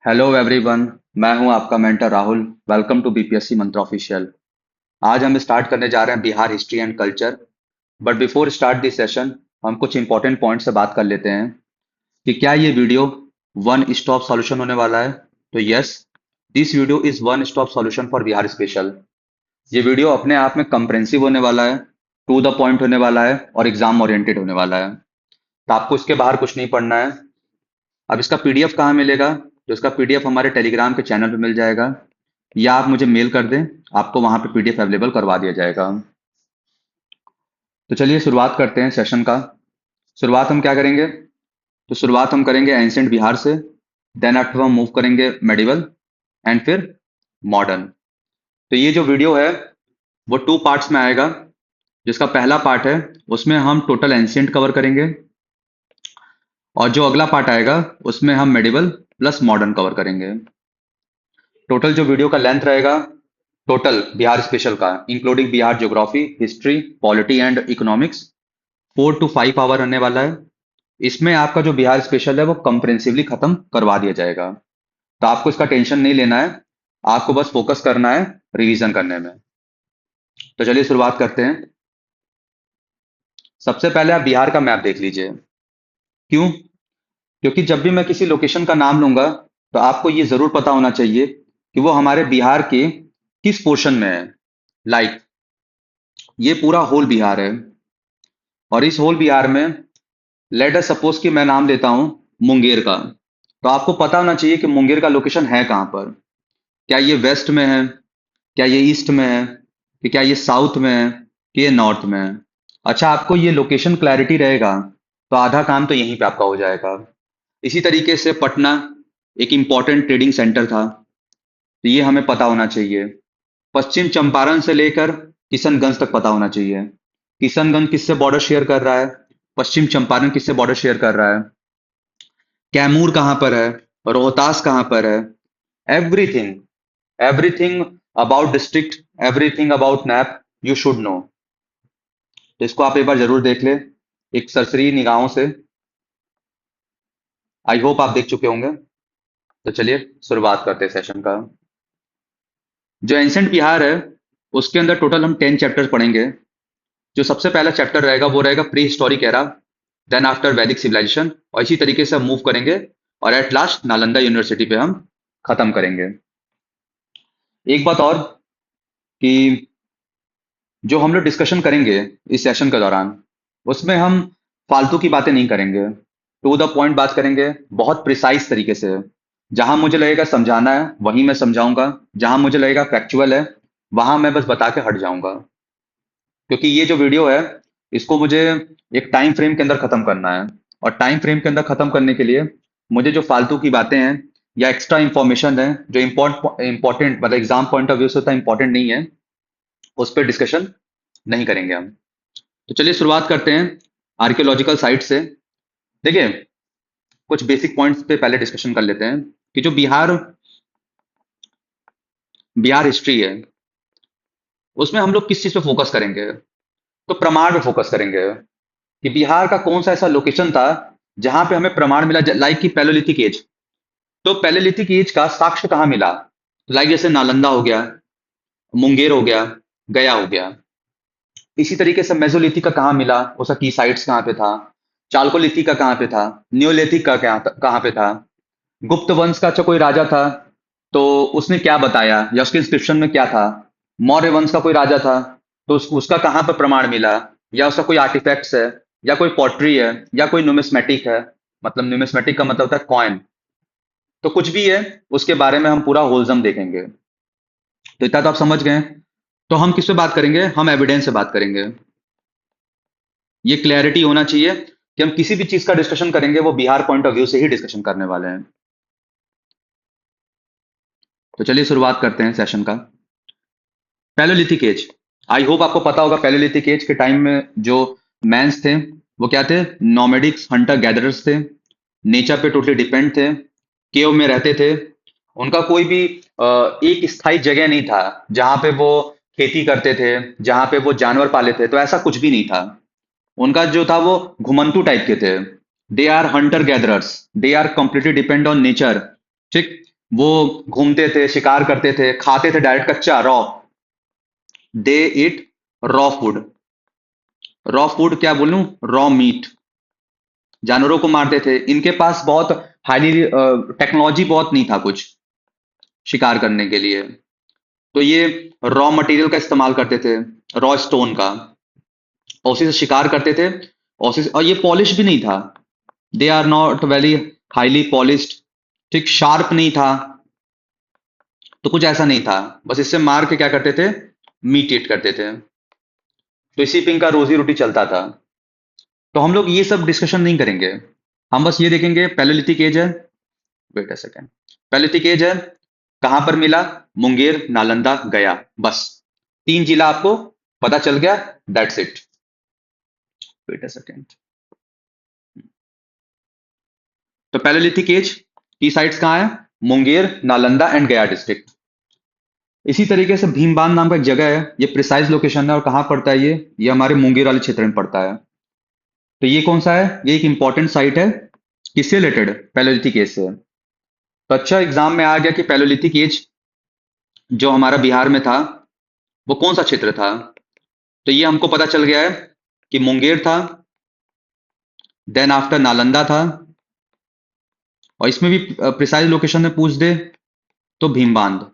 Hello everyone. मैं हूं आपका mentor Rahul. Welcome to BPSC Mantra official. आज हम स्टार्ट करने जा रहे हैं Bihar history and culture. But before start this session हम कुछ इंपॉर्टेंट पॉइंट से बात कर लेते हैं कि क्या ये वीडियो वन स्टॉप सॉल्यूशन होने वाला है। तो yes, this video is one stop solution for Bihar special. ये वीडियो अपने आप में कंप्रेहेंसिव होने वाला है, टू द पॉइंट होने वाला है और एग्जाम ओरिएंटेड होने वाला है। तो आपको इसके बाहर कुछ नहीं पढ़ना है। अब इसका पीडीएफ कहाँ मिलेगा? तो इसका पीडीएफ हमारे टेलीग्राम के चैनल पे मिल जाएगा, या आप मुझे मेल कर दें, आपको वहां पे पीडीएफ अवेलेबल करवा दिया जाएगा। तो चलिए शुरुआत करते हैं सेशन का। शुरुआत हम क्या करेंगे? तो शुरुआत हम करेंगे एंशिएंट बिहार से। देन आफ्टर हम मूव करेंगे मेडिवल एंड फिर मॉडर्न। तो ये जो वीडियो है वो टू पार्ट्स में आएगा। जिसका पहला पार्ट है उसमें हम टोटल एंशिएंट कवर करेंगे, और जो अगला पार्ट आएगा उसमें हम मेडिवल प्लस मॉडर्न कवर करेंगे। टोटल जो वीडियो का लेंथ रहेगा, टोटल बिहार स्पेशल का including Bihar geography, history, polity and economics, 4 to 5 hour रहने वाला है। इसमें आपका जो बिहार स्पेशल है वो कंप्रेहेंसिवली खत्म करवा दिया जाएगा। तो आपको इसका टेंशन नहीं लेना है, आपको बस फोकस करना है रिवीजन करने में। तो चलिए शुरुआत करते हैं। सबसे पहले आप बिहार का मैप देख लीजिए। क्यों? क्योंकि जब भी मैं किसी लोकेशन का नाम लूंगा तो आपको ये जरूर पता होना चाहिए कि वो हमारे बिहार के किस पोर्शन में है। लाइक ये पूरा होल बिहार है, और इस होल बिहार में लेट अस सपोज कि मैं नाम लेता हूं मुंगेर का। तो आपको पता होना चाहिए कि मुंगेर का लोकेशन है कहां पर। क्या ये वेस्ट में है, क्या ये ईस्ट में है, कि क्या ये साउथ में है, कि ये नॉर्थ में है। अच्छा, आपको ये लोकेशन क्लैरिटी रहेगा तो आधा काम तो यहीं पे आपका हो जाएगा। इसी तरीके से पटना एक इंपॉर्टेंट ट्रेडिंग सेंटर था, तो ये हमें पता होना चाहिए। पश्चिम चंपारण से लेकर किशनगंज तक पता होना चाहिए। किशनगंज किससे बॉर्डर शेयर कर रहा है, पश्चिम चंपारण किससे बॉर्डर शेयर कर रहा है, कैमूर कहाँ पर है, रोहतास कहाँ पर है। Everything, everything about district, everything about nap you should know. तो इसको आप एक बार जरूर देख ले एक सरसरी निगाहों से। आई होप आप देख चुके होंगे। तो चलिए शुरुआत करते हैं सेशन का। जो एंशंट बिहार है उसके अंदर टोटल हम 10 चैप्टर्स पढ़ेंगे। जो सबसे पहला चैप्टर रहेगा वो रहेगा pre historic era, then after Vedic civilization, और इसी तरीके से हम मूव करेंगे और एट लास्ट नालंदा यूनिवर्सिटी पे हम खत्म करेंगे। एक बात और कि जो हम लोग डिस्कशन करेंगे इस सेशन के दौरान, उसमें हम फालतू की बातें नहीं करेंगे, टू द पॉइंट बात करेंगे, बहुत प्रिसाइज तरीके से। जहां मुझे लगेगा समझाना है वहीं मैं समझाऊंगा, जहां मुझे लगेगा फैक्चुअल है वहां मैं बस बता के हट जाऊंगा। क्योंकि ये जो वीडियो है इसको मुझे एक टाइम फ्रेम के अंदर खत्म करना है, और टाइम फ्रेम के अंदर खत्म करने के लिए मुझे जो फालतू की बातें हैं या एक्स्ट्रा इंफॉर्मेशन है जो इम्पोर्टेंट मतलब एग्जाम पॉइंट ऑफ व्यू से उतना इंपॉर्टेंट नहीं है, उस पर डिस्कशन नहीं करेंगे हम। तो चलिए शुरुआत करते हैं आर्कियोलॉजिकल साइट से। देखिए, कुछ बेसिक पॉइंट्स पे पहले डिस्कशन कर लेते हैं कि जो बिहार बिहार हिस्ट्री है उसमें हम लोग किस चीज पे फोकस करेंगे। तो प्रमाण पे फोकस करेंगे कि बिहार का कौन सा ऐसा लोकेशन था जहां पे हमें प्रमाण मिला, लाइक की पैलोलिथिक एज। तो पैलोलिथिक एज का साक्ष्य कहाँ मिला? लाइक जैसे नालंदा हो गया, मुंगेर हो गया, गया हो गया। इसी तरीके से मेसोलिथिक का कहाँ मिला, उसका की साइट्स कहाँ पे था। चालकोलिथिक का कहाँ पे था, न्योलिथिक का कहाँ पे था। गुप्त वंश का अच्छा कोई राजा था तो उसने क्या बताया या उसके इंस्क्रिप्शन में क्या था। मौर्य वंश का कोई राजा था तो उसका कहाँ पर प्रमाण मिला, या उसका कोई आर्टिफैक्ट्स है, या कोई पॉटरी है, या कोई न्यूमिस्मेटिक है। मतलब न्यूमिस्मेटिक का मतलब होता है कॉइन। तो कुछ भी है उसके बारे में हम पूरा होलजम देखेंगे। तो इतना तो आप समझ गए। तो हम किस पे बात करेंगे? हम एविडेंस से बात करेंगे। ये क्लैरिटी होना चाहिए कि हम किसी भी चीज का डिस्कशन करेंगे वो बिहार पॉइंट ऑफ व्यू से ही डिस्कशन करने वाले हैं। तो चलिए शुरुआत करते हैं सेशन का। पैलोलिथिक एज, आई होप आपको पता होगा पैलोलिथिक एज के टाइम में जो मैंस थे वो क्या थे? नॉमेडिक्स, हंटर गैदरर्स थे। नेचर पे टोटली डिपेंड थे, केव में रहते थे। उनका कोई भी एक स्थायी जगह नहीं था जहां पे वो खेती करते थे, जहां पे वो जानवर पाले थे। तो ऐसा कुछ भी नहीं था। उनका जो था वो घुमंतू टाइप के थे। They are hunter gatherers, they are completely depend on nature. ठीक। वो घूमते थे, शिकार करते थे, खाते थे डायरेक्ट कच्चा raw. They it raw food. Raw food क्या बोलूं, रॉ मीट। जानवरों को मारते थे। इनके पास बहुत हाईली टेक्नोलॉजी बहुत नहीं था कुछ शिकार करने के लिए। तो ये रॉ मटेरियल का इस्तेमाल करते थे, रॉ स्टोन का, और उसी से शिकार करते थे। और ये पॉलिश भी नहीं था। They are not very highly polished. ठीक, शार्प नहीं था। तो कुछ ऐसा नहीं था। बस इससे मार के क्या करते थे, मीट ईट करते थे। तो इसी पे इनका रोजी रोटी चलता था। तो हम लोग ये सब डिस्कशन नहीं करेंगे। हम बस ये देखेंगे पैलेलिथिक एज है। Wait a second. Palaeolithic age है, कहां पर मिला, मुंगेर, नालंदा, गया। बस 3 जिला आपको पता चल गया। That's it. Wait a second. तो पैलेलिथिक एज की साइट्स कहाँ है, मुंगेर, नालंदा एंड गया डिस्ट्रिक्ट। इसी तरीके से भीमबान नाम का एक जगह है। ये प्रिसाइज लोकेशन है और कहाँ पड़ता है ये हमारे मुंगेर वाले क्षेत्र में पड़ता है। तो ये कौन सा है, ये एक इंपॉर्टेंट साइट है। किससे रिलेटेड, पैलेलिथिक एज से। तो अच्छा एग्जाम में आ गया कि पैलेलिथिक एज जो हमारा बिहार में था वो कौन सा क्षेत्र था। तो ये हमको पता चल गया है कि मुंगेर था, देन आफ्टर नालंदा था, और इसमें भी प्रिसाइज लोकेशन में पूछ दे तो भीमबांध।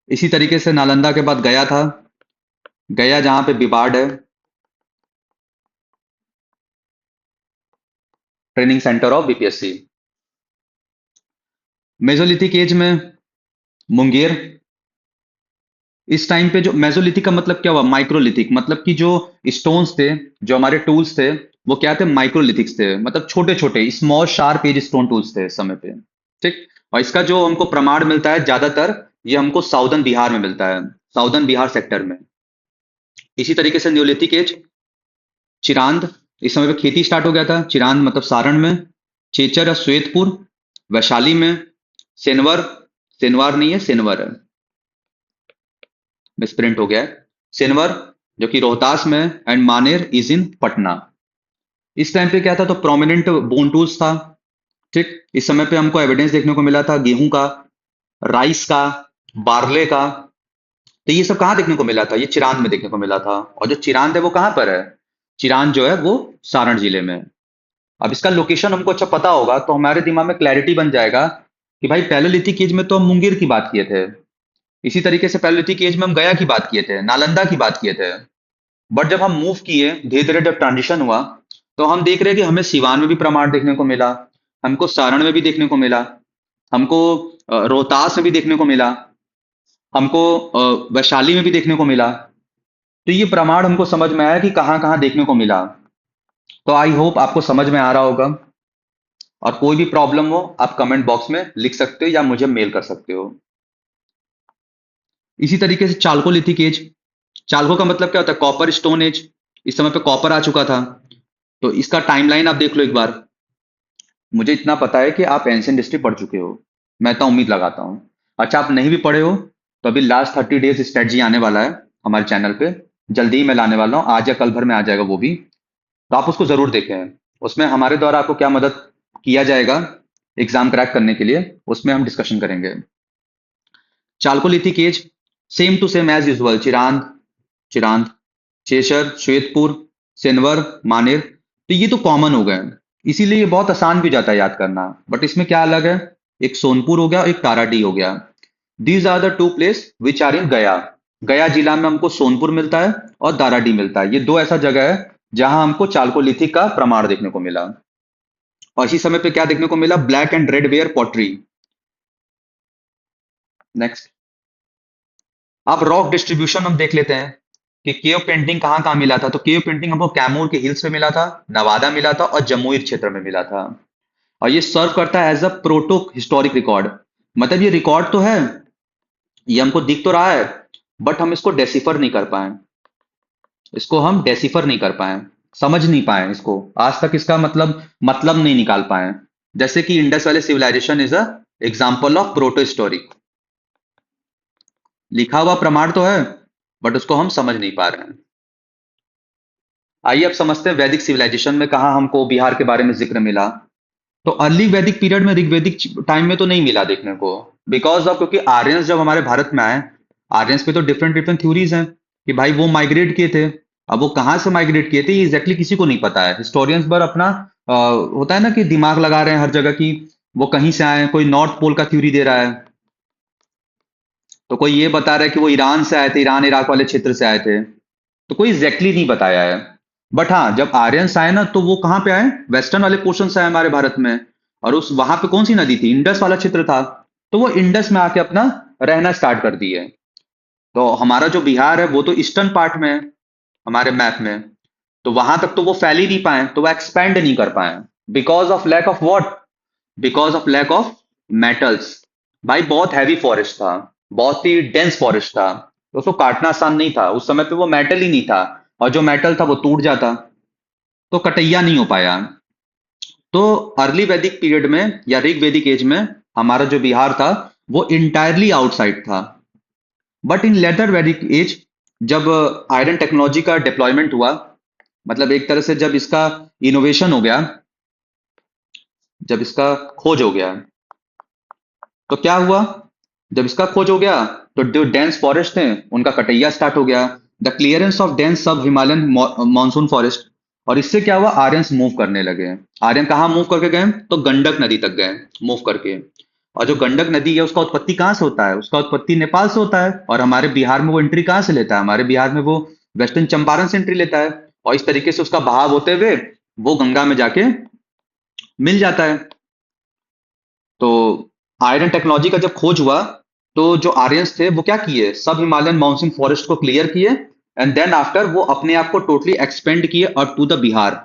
इसी तरीके से नालंदा के बाद गया था, गया जहां पे बिबाड है, training centre of BPSC. Mesolithic as में मुंगेर। इस टाइम पे जो मेसोलिथिक का मतलब क्या हुआ, माइक्रोलिथिक, मतलब कि जो स्टोन्स थे, जो हमारे टूल्स थे, वो क्या थे, माइक्रोलिथिक्स थे, मतलब छोटे छोटे small sharp edge stone tools थे इस समय पे। ठीक। और इसका जो हमको प्रमाण मिलता है ज्यादातर, ये हमको साउदर्न बिहार में मिलता है, साउदर्न बिहार सेक्टर में। इसी तरीके से न्योलिथिक एज, चिरांद। इस समय पे खेती स्टार्ट हो गया था। चिरांद मतलब सारण में, चेचर या श्वेतपुर वैशाली में, सेनवर, सेनवार नहीं है सेनवर है, मिसप्रिंट हो गया है, सेनवर जो कि रोहतास में, एंड मानेर इज इन पटना। इस टाइम पे क्या था, तो प्रोमिनेंट बोन टूल्स था। ठीक। इस समय पे हमको एविडेंस देखने को मिला था गेहूं का, राइस का, बार्ले का। तो ये सब कहाँ देखने को मिला था, ये चिरांद में देखने को मिला था। और जो चिरांद है वो कहाँ पर है, चिरांद जो है वो सारण जिले में है। अब इसका लोकेशन हमको अच्छा पता होगा तो हमारे दिमाग में क्लैरिटी बन जाएगा कि भाई पैलेलिथिक एज में तो हम मुंगेर की बात किए थे, इसी तरीके से पैलेलिथिक एज में हम गया की बात किए थे, नालंदा की बात किए थे। बट जब हम मूव किए धीरे धीरे, जब ट्रांजिशन हुआ, तो हम देख रहे हैं कि हमें सिवान में भी प्रमाण देखने को मिला, हमको सारण में भी देखने को मिला, हमको रोहतास में भी देखने को मिला, हमको वैशाली में भी देखने को मिला। तो ये प्रमाण हमको समझ में आया कि कहाँ कहाँ देखने को मिला। तो आई होप आपको समझ में आ रहा होगा। और कोई भी प्रॉब्लम हो आप कमेंट बॉक्स में लिख सकते हो या मुझे मेल कर सकते हो। इसी तरीके से चाल्कोलिथिक एज, चाल्को का मतलब क्या होता है, कॉपर स्टोन एज। इस समय पे कॉपर आ चुका था। तो इसका टाइमलाइन आप देख लो एक बार। मुझे इतना पता है कि आप एंशिएंट हिस्ट्री पढ़ चुके हो, मैं तो उम्मीद लगाता हूँ। अच्छा, आप नहीं भी पढ़े हो तो अभी लास्ट 30 डेज स्ट्रेटजी आने वाला है हमारे चैनल पे, जल्दी ही मैं लाने वाला हूँ, आज या कल भर में आ जाएगा वो भी। तो आप उसको जरूर देखें। उसमें हमारे द्वारा आपको क्या मदद किया जाएगा एग्जाम क्रैक करने के लिए, उसमें हम डिस्कशन करेंगे। Chalcolithic age, same to same age usual, Chirand, Chirand, Chechar, Shwetpur, Senuar, Maner. तो ये तो कॉमन हो गए, इसीलिए ये बहुत आसान भी जाता है याद करना। बट इसमें क्या अलग है, एक सोनपुर हो गया, एक ताराडी हो गया। These are the two place which are in Gaya. Gaya जिला में हमको सोनपुर मिलता है और दाराडी मिलता है। ये दो ऐसा जगह है जहां हमको चाल्कोलिथिक का प्रमाण देखने को मिला। और इसी समय पे क्या देखने को मिला, black and red ware pottery. Next, अब रॉक डिस्ट्रीब्यूशन हम देख लेते हैं कि केव पेंटिंग कहाँ कहाँ मिला था। तो केव पेंटिंग हमको कैमूर के हिल्स पे मिला था, नवादा मिला था और जमुई क्षेत्र में मिला था। और ये सर्व करता है as a proto historic record. मतलब ये रिकॉर्ड तो है, ये हमको दिख तो रहा है, बट हम इसको डेसिफर नहीं कर पाए, इसको हम डेसिफर नहीं कर पाए, समझ नहीं पाए इसको आज तक, इसका मतलब नहीं निकाल पाए। जैसे कि Indus valley civilization is a example of proto historic, लिखा हुआ प्रमाण तो है बट उसको हम समझ नहीं पा रहे हैं। आइए अब समझते हैं वैदिक सिविलाइजेशन में कहाँ हमको बिहार के बारे में जिक्र मिला। तो अर्ली वैदिक पीरियड में ऋग्वैदिक टाइम में तो नहीं मिला देखने को, बिकॉज ऑफ, क्योंकि आर्यंस जब हमारे भारत में आए, आर्यंस पे तो डिफरेंट डिफरेंट थ्योरीज हैं कि भाई वो माइग्रेट किए थे। अब वो कहाँ से माइग्रेट किए थे ये एग्जैक्टली किसी को नहीं पता है। हिस्टोरियंस पर अपना होता है ना कि दिमाग लगा रहे हैं हर जगह की वो कहीं से आए। कोई नॉर्थ पोल का थ्योरी दे रहा है, तो कोई ये बता रहा है कि वो ईरान से आए थे, ईरान इराक वाले क्षेत्र से आए थे। तो कोई एग्जैक्टली नहीं बताया है। बट हाँ, जब आर्यंस आए ना तो वो कहाँ पे आए, वेस्टर्न वाले पोर्शन से आए हमारे भारत में। और उस वहां पे कौन सी नदी थी, इंडस वाला क्षेत्र था। तो वो इंडस में आके अपना रहना स्टार्ट कर दिए। तो हमारा जो बिहार है वो तो ईस्टर्न पार्ट में है हमारे मैप में। तो वहां तक तो वो फैल ही नहीं पाए, तो वो एक्सपैंड नहीं कर पाए। Because of lack of what, because of lack of metals. भाई बहुत हैवी फॉरेस्ट था, बहुत ही डेंस फॉरेस्ट था, तो उसको काटना आसान नहीं था। उस समय पे वो मेटल ही नहीं था, और जो मेटल था वो टूट जाता, तो कटैया नहीं हो पाया। तो अर्ली वैदिक पीरियड में या ऋग वैदिक एज में हमारा जो बिहार था वो इंटायरली आउटसाइड था। बट इन लेटर वैदिक एज, जब आयरन टेक्नोलॉजी का डिप्लॉयमेंट हुआ, मतलब एक तरह से जब इसका इनोवेशन हो गया, जब इसका खोज हो गया, तो क्या हुआ, जब इसका खोज हो गया तो जो डेंस फॉरेस्ट थे उनका कटैया स्टार्ट हो गया। द क्लियरेंस ऑफ डेंस सब हिमालयन मानसून फॉरेस्ट। और इससे क्या हुआ, आर्यंस मूव करने लगे। आर्यन कहाँ मूव करके गए, तो गंडक नदी तक गए मूव करके। और जो गंडक नदी है उसका उत्पत्ति कहाँ से होता है, उसका उत्पत्ति नेपाल से होता है। और हमारे बिहार में वो एंट्री कहाँ से लेता है, हमारे बिहार में वो वेस्टर्न चंपारण से एंट्री लेता है। और इस तरीके से उसका बहाव होते हुए वो गंगा में जाके मिल जाता है। तो आयरन टेक्नोलॉजी का जब खोज हुआ, तो जो आर्यंस थे वो क्या किए, सब हिमालयन मानसून फॉरेस्ट को क्लियर किए, एंड देन आफ्टर वो अपने आप को टोटली एक्सपेंड किए और टू द बिहार।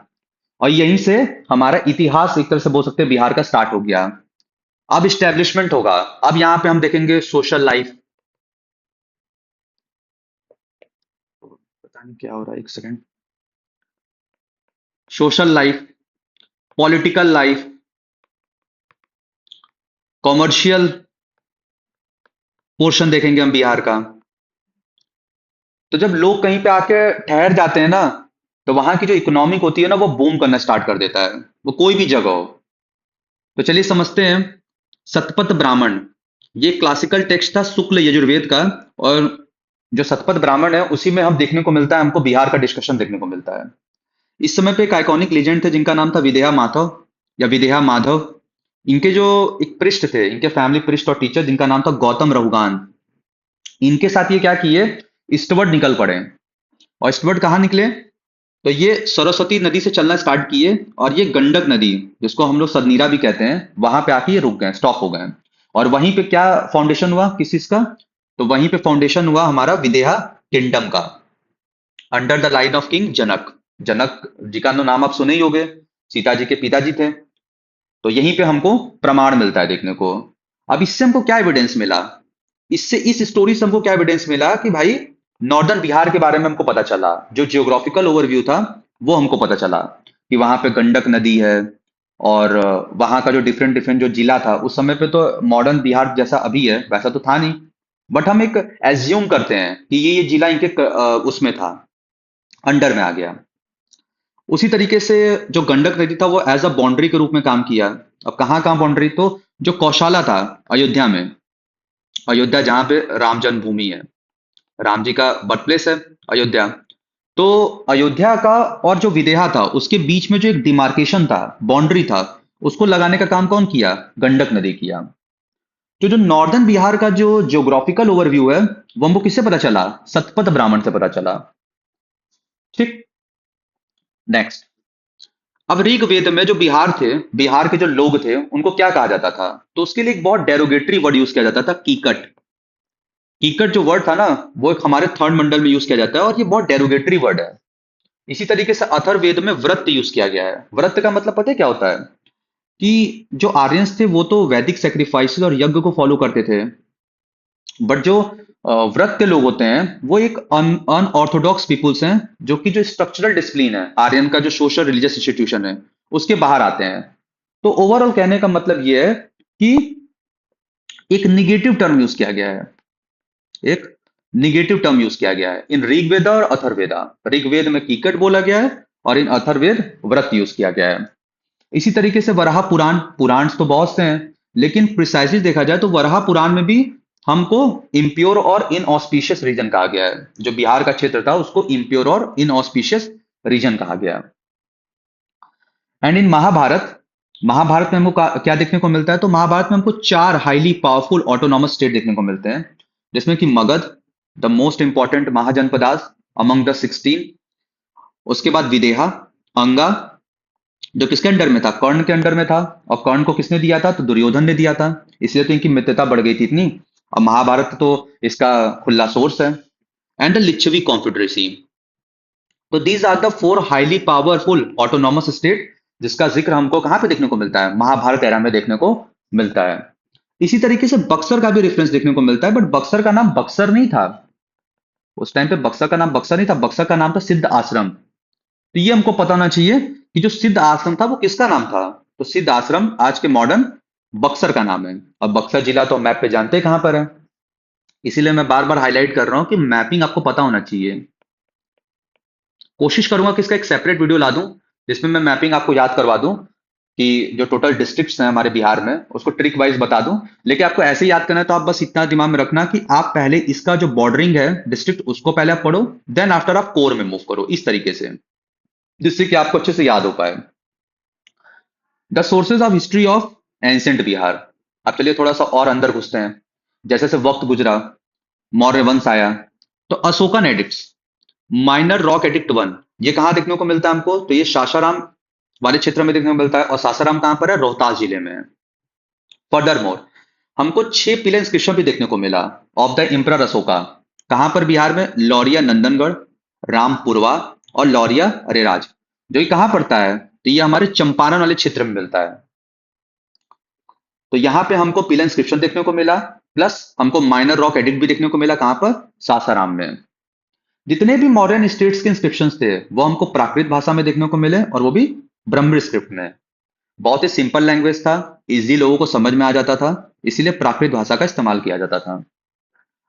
और यहीं से हमारा इतिहास एक तरह से बोल सकते हैं बिहार का स्टार्ट हो गया। अब स्टैब्लिशमेंट होगा। अब यहाँ पे हम देखेंगे सोशल लाइफ। पता नहीं क्या हो रहा है, एक second. Social life, political life, commercial portion देखेंगे हम बिहार का। तो जब लोग कहीं पे आके ठहर जाते हैं ना, तो वहां की जो इकोनॉमिक होती है ना वो बूम करना स्टार्ट कर देता है, वो कोई भी जगह हो। तो चलिए समझते हैं। सतपथ ब्राह्मण, ये क्लासिकल टेक्स्ट था शुक्ल यजुर्वेद का। और जो सतपथ ब्राह्मण है उसी में हम देखने को मिलता है, हमको बिहार का डिस्कशन देखने को मिलता है। इस समय पे एक आइकॉनिक लेजेंड थे जिनका नाम था विदेहा माधव या विदेहा माधव। इनके जो एक पृष्ठ थे, इनके फैमिली पृष्ठ और टीचर जिनका नाम था गौतम रहुगान, इनके साथ ये क्या किए, ईस्टवर्ड निकल पड़े। और ईस्टवर्ड कहाँ निकले, तो ये सरस्वती नदी से चलना स्टार्ट किए, और ये गंडक नदी जिसको हम लोग सदनीरा भी कहते हैं वहां पे आके ये रुक गए, स्टॉप हो गए। और वहीं पे क्या फाउंडेशन हुआ किस चीज का, तो वहीं पे फाउंडेशन हुआ हमारा विदेहा किंगडम का, under the line of king Janak. Janak ji का तो नाम आप सुने ही होंगे, सीता जी के पिताजी थे। तो यहीं पे हमको प्रमाण मिलता है देखने को। अब इससे हमको क्या एविडेंस मिला, इससे इस स्टोरी से हमको क्या एविडेंस मिला कि भाई नॉर्दर्न बिहार के बारे में हमको पता चला। जो जियोग्राफिकल ओवरव्यू था वो हमको पता चला कि वहां पे गंडक नदी है। और वहां का जो डिफरेंट डिफरेंट जो जिला था उस समय पे, तो मॉडर्न बिहार जैसा अभी है वैसा तो था नहीं। बट हम एक एज्यूम करते हैं कि ये जिला इनके उसमें था, अंडर में आ गया। उसी तरीके से जो गंडक नदी था वो एज अ बाउंड्री के रूप में काम किया। अब कहाँ कहाँ बाउंड्री, तो जो कौशाला था अयोध्या में, अयोध्या जहाँ पे राम जन्मभूमि है, राम जी का बर्थ प्लेस है अयोध्या। तो अयोध्या का और जो विदेहा था उसके बीच में जो एक डिमार्केशन था, बाउंड्री था, उसको लगाने का काम कौन किया, गंडक नदी किया। तो जो नॉर्दर्न बिहार का जो ज्योग्राफिकल ओवरव्यू है वो हमको किससे पता चला, सतपथ ब्राह्मण से पता चला। ठीक, नेक्स्ट। अब ऋग्वेद में जो बिहार थे, बिहार के जो लोग थे उनको क्या कहा जाता था, तो उसके लिए एक बहुत डेरोगेटरी वर्ड यूज किया जाता था, कीकट। कीकट जो वर्ड था ना, वो एक हमारे थर्ड मंडल में यूज किया जाता है, और ये बहुत डेरोगेटरी वर्ड है। इसी तरीके से अथर्ववेद में व्रत यूज किया गया है। व्रत का मतलब पता है क्या होता है, कि जो आर्यंस थे वो तो वैदिक सेक्रीफाइसेस और यज्ञ को फॉलो करते थे। बट जो व्रत के लोग होते हैं वो एक अनऑर्थोडॉक्स पीपुल्स हैं, जो कि जो स्ट्रक्चरल डिसिप्लिन है आर्यन का, जो सोशल रिलीजियस इंस्टीट्यूशन है, उसके बाहर आते हैं। तो ओवरऑल कहने का मतलब ये है कि एक निगेटिव टर्म यूज किया गया है, एक निगेटिव टर्म यूज किया गया है इन ऋग्वेदा और अथर्ववेदा। ऋग्वेद में कीकट बोला गया है और इन अथर्ववेद व्रत यूज किया गया है। इसी तरीके से वराह पुराण, पुराण तो बहुत से हैं, लेकिन प्रिसाइजली देखा जाए तो वराह पुराण में भी हमको इम्प्योर और इनऑस्पिशियस रीजन कहा गया है। जो बिहार का क्षेत्र था उसको इम्प्योर और इनऑस्पिशियस रीजन कहा गया है। एंड इन महाभारत, महाभारत में हमको क्या देखने को मिलता है, तो महाभारत में हमको 4 हाईली पावरफुल ऑटोनॉमस स्टेट देखने को मिलते हैं, जिसमें कि Magadh, the most important mahajanapadas among the 16। उसके बाद विदेहा, अंगा, जो किसके अंडर में था, कर्ण के अंडर में था, और कर्ण को किसने दिया था, तो दुर्योधन ने दिया था, इसलिए तो इनकी मित्रता बढ़ गई थी इतनी। और महाभारत तो इसका खुला सोर्स है। And the Lichchhavi confederacy. तो these are the 4 highly powerful autonomous state, जिसका जिक्र हमको कहां पे देखने को मिलता है, महाभारत एरा में देखने को मिलता है। इसी तरीके से बक्सर का भी रेफरेंस देखने को मिलता है, बट बक्सर का नाम बक्सर नहीं था। उस टाइम पे बक्सर का नाम बक्सर नहीं था, बक्सर का नाम था सिद्ध आश्रम। तो ये हमको पता होना चाहिए कि जो सिद्ध आश्रम था वो किसका नाम था। तो सिद्ध आश्रम आज के मॉडर्न बक्सर का नाम है। और बक्सर जिला तो मैप पे जानते हैं कहां पर है, इसीलिए मैं बार बार हाईलाइट कर रहा हूं कि मैपिंग आपको पता होना चाहिए। कोशिश करूंगा कि इसका एक सेपरेट वीडियो ला दूं, जिसमें मैं मैपिंग आपको याद करवा दूं कि जो टोटल डिस्ट्रिक्ट्स हैं हमारे बिहार में उसको ट्रिक वाइज बता दूं। लेकिन आपको ऐसे याद करना है तो आप बस इतना दिमाग में रखना कि आप पहले इसका जो बॉर्डरिंग है डिस्ट्रिक्ट उसको पहले आप पढ़ो, देन आफ्टर आप कोर में मूव करो, इस तरीके से, जिससे कि आपको अच्छे से याद हो पाए। The sources of history of ancient Bihar. अब चलिए थोड़ा सा और अंदर घुसते हैं। जैसे जैसे वक्त गुजरा, मौर्य वंश आया, तो Ashokan addicts, minor rock edict 1, ये कहां देखने को मिलता है हमको, तो ये सासाराम वाले क्षेत्र में देखने को मिलता है। और सासाराम कहां पर है, रोहतास जिले में है। फर्दर मोर हमको 6 पिलर इंस्क्रिप्शन भी देखने को मिला ऑफ द एम्परर अशोका। कहां पर, बिहार में, लौरिया नंदनगढ़, रामपुरवा और लौरिया अरेराज। जो ये कहां पड़ता है, तो ये हमारे चंपारण वाले क्षेत्र में मिलता है। तो यहां पे हमको पिलर इंस्क्रिप्शन देखने को मिला, प्लस हमको माइनर रॉक एडिक्ट भी देखने को मिला, कहां पर, सासाराम में। जितने भी मॉडर्न स्टेट्स के इंस्क्रिप्शंस थे वो हमको प्राकृत भाषा में देखने को मिले, और वो भी ब्रह्म स्क्रिप्ट में। बहुत ही सिंपल लैंग्वेज था, इजी लोगों को समझ में आ जाता था, इसीलिए प्राकृत भाषा का इस्तेमाल किया जाता था।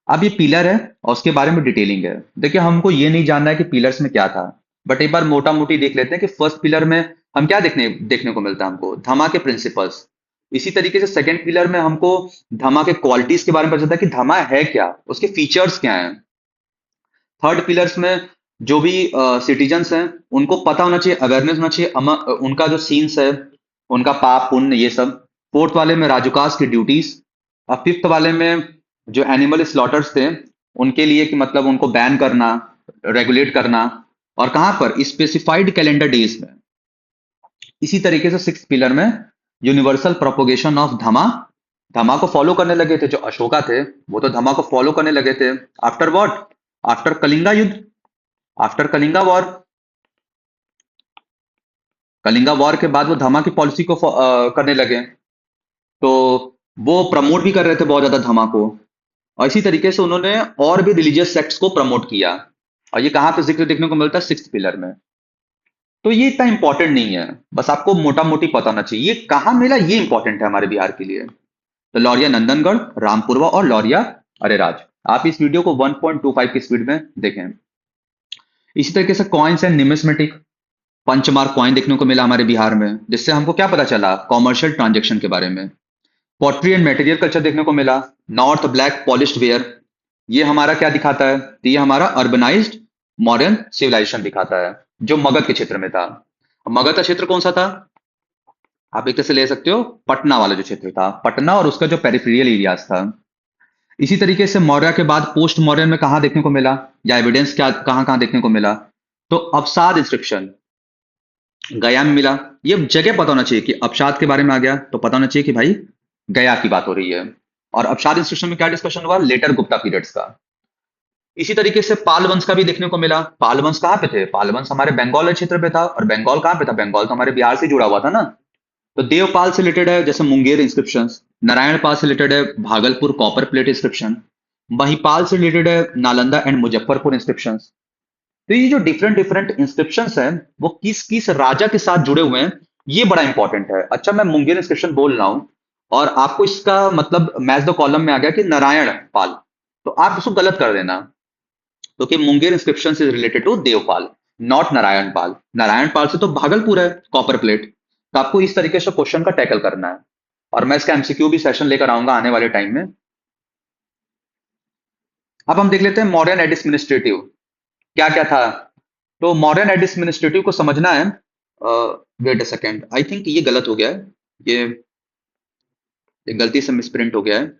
अब ये पिलर है और उसके बारे में डिटेलिंग है। देखिए हमको ये नहीं जानना है कि पिलर्स में क्या था, बट एक बार मोटा मोटी देख लेते हैं कि फर्स्ट पिलर में हम क्या देखने देखने को मिलता है, हमको धमा के प्रिंसिपल्स। इसी तरीके से सेकंड पिलर में हमको धमा के क्वालिटीज के बारे में पता चलता है कि धमा है क्या, उसके फीचर्स क्या हैं। थर्ड पिलर्स में जो भी सिटीजन्स हैं उनको पता होना चाहिए, अवेयरनेस होना चाहिए, उनका जो सीन्स है, उनका पाप पुण्य, ये सब। फोर्थ वाले में राजुकास की ड्यूटीज। और फिफ्थ वाले में जो एनिमल स्लॉटर्स थे उनके लिए कि मतलब उनको बैन करना, रेगुलेट करना, और कहां पर, स्पेसिफाइड कैलेंडर डेज में। इसी तरीके से सिक्स पिलर में यूनिवर्सल प्रोपोगेशन ऑफ धमा, धमा को फॉलो करने लगे थे जो अशोका थे, वो तो धमा को फॉलो करने लगे थे। आफ्टर व्हाट, आफ्टर कलिंगा युद्ध, after Kalinga war, Kalinga war के बाद वो धमा की पॉलिसी को करने लगे। तो वो प्रमोट भी कर रहे थे बहुत ज्यादा धमा को, और इसी तरीके से उन्होंने और भी रिलीजियस सेक्ट्स को प्रमोट किया। और ये कहां पे जिक्र देखने को मिलता है, सिक्स्थ पिलर में। तो ये इतना इंपॉर्टेंट नहीं है, बस आपको मोटा मोटी पता होना चाहिए ये कहां मिला, ये इंपॉर्टेंट है हमारे बिहार के लिए। तो लौरिया नंदनगढ़, रामपुरवा और लौरिया अरेराज। आप इस वीडियो को 1.25 की स्पीड में देखें। इसी तरीके से कॉइन्स एंड निमिस्मेटिक, पंचमार्क कॉइन देखने को मिला हमारे बिहार में, जिससे हमको क्या पता चला, कॉमर्शियल ट्रांजेक्शन के बारे में। पॉटरी एंड मटेरियल कल्चर देखने को मिला। नॉर्थ ब्लैक पॉलिश्ड वेयर, ये हमारा क्या दिखाता है, तो ये हमारा अर्बनाइज्ड मॉडर्न सिविलाइजेशन दिखाता है, जो मगध के क्षेत्र में था। मगध का क्षेत्र कौन सा था, आप एक तरह से ले सकते हो पटना वाला जो क्षेत्र था, पटना और उसका जो पेरिफेरियल एरियाज था। इसी तरीके से मौर्य के बाद पोस्ट मॉडर्न में कहां देखने को मिला, या एविडेंस क्या कहां कहां देखने को मिला, तो अवसाद इंस्क्रिप्शन गया में मिला। ये जगह पता होना चाहिए कि अवसाद के बारे में आ गया तो पता होना चाहिए कि भाई गया की बात हो रही है। और अवसाद इंस्क्रिप्शन में क्या डिस्कशन हुआ, लेटर गुप्ता पीरियड्स का। इसी तरीके से पाल वंश का भी देखने को मिला। पाल वंश कहां पे थे, पाल वंश हमारे बंगाल क्षेत्र पे था, और बंगाल कहां पे था, बंगाल तो हमारे बिहार से जुड़ा हुआ था ना। तो देवपाल से रिलेटेड है जैसे मुंगेर इंस्क्रिप्शन, नारायण पाल से रिलेटेड है Bhagalpur copper plate inscription, Mahipal से रिलेटेड है नालंदा एंड मुजफ्फरपुर इंस्क्रिप्शन। तो ये जो डिफरेंट डिफरेंट इंस्क्रिप्शन हैं वो किस किस राजा के साथ जुड़े हुए हैं, ये बड़ा इंपॉर्टेंट है। अच्छा मैं मुंगेर इंस्क्रिप्शन बोल रहा हूं और आपको इसका मतलब मैच द कॉलम में आ गया कि नारायण पाल, तो आप इसको गलत कर देना, क्योंकि Munger inscription is related to Devpal, not Narayan Pal. Narayan Pal से तो भागलपुर है कॉपर प्लेट, तो आपको इस तरीके से क्वेश्चन का टैकल करना है, और मैं इसका एमसीक्यू भी सेशन लेकर आऊंगा आने वाले टाइम में। अब हम देख लेते हैं मॉडर्न एडमिनिस्ट्रेटिव क्या क्या था। तो मॉडर्न एडमिनिस्ट्रेटिव को समझना है, wait a second, I think ये गलत हो गया है, ये ये गलती से मिसप्रिंट हो गया है।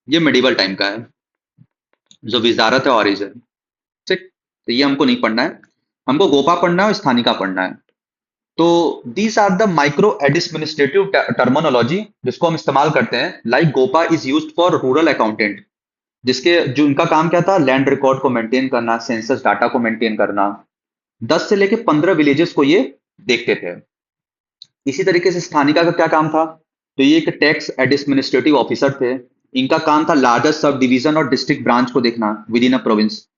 ये मेडिवल टाइम का है, जो विजारत है ऑरिजिन, ठीक। तो ये हमको नहीं पढ़ना है, हमको गोपा पढ़ना है और स्थानिका पढ़ना है। तो these are the micro administrative terminology जिसको हम इस्तेमाल करते हैं, like gopa is used for rural accountant, जिसके जो उनका काम क्या था, लैंड रिकॉर्ड को मेंटेन करना, सेंसस डाटा को मेंटेन करना। 10 से लेके 15 विलेजेस को ये देखते थे। इसी तरीके से स्थानिका का क्या काम था, तो ये एक टैक्स एडमिनिस्ट्रेटिव ऑफिसर थे। इनका काम था लार्जेस्ट सब डिवीजन और डिस्ट्रिक्ट ब्रांच को देखना विद इन अ प्रोविंस।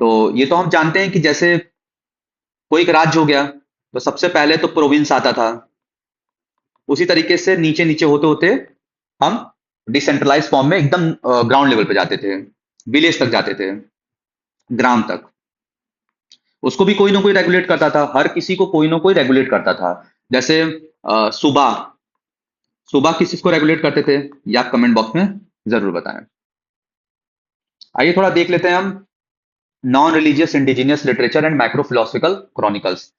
तो ये तो हम जानते हैं कि जैसे कोई एक राज्य हो गया, तो सबसे पहले तो प्रोविंस आता था, उसी तरीके से नीचे नीचे होते होते हम डिसेंट्रलाइज फॉर्म में एकदम ग्राउंड लेवल पे जाते थे, विलेज तक जाते थे, ग्राम तक। उसको भी कोई ना कोई रेगुलेट करता था, हर किसी को कोई ना कोई रेगुलेट करता था। जैसे सूबा, सूबा किस चीज को रेगुलेट करते थे, ये आप कमेंट बॉक्स में जरूर बताएं। आइए थोड़ा देख लेते हैं हम non religious indigenous literature and micro philosophical chronicles.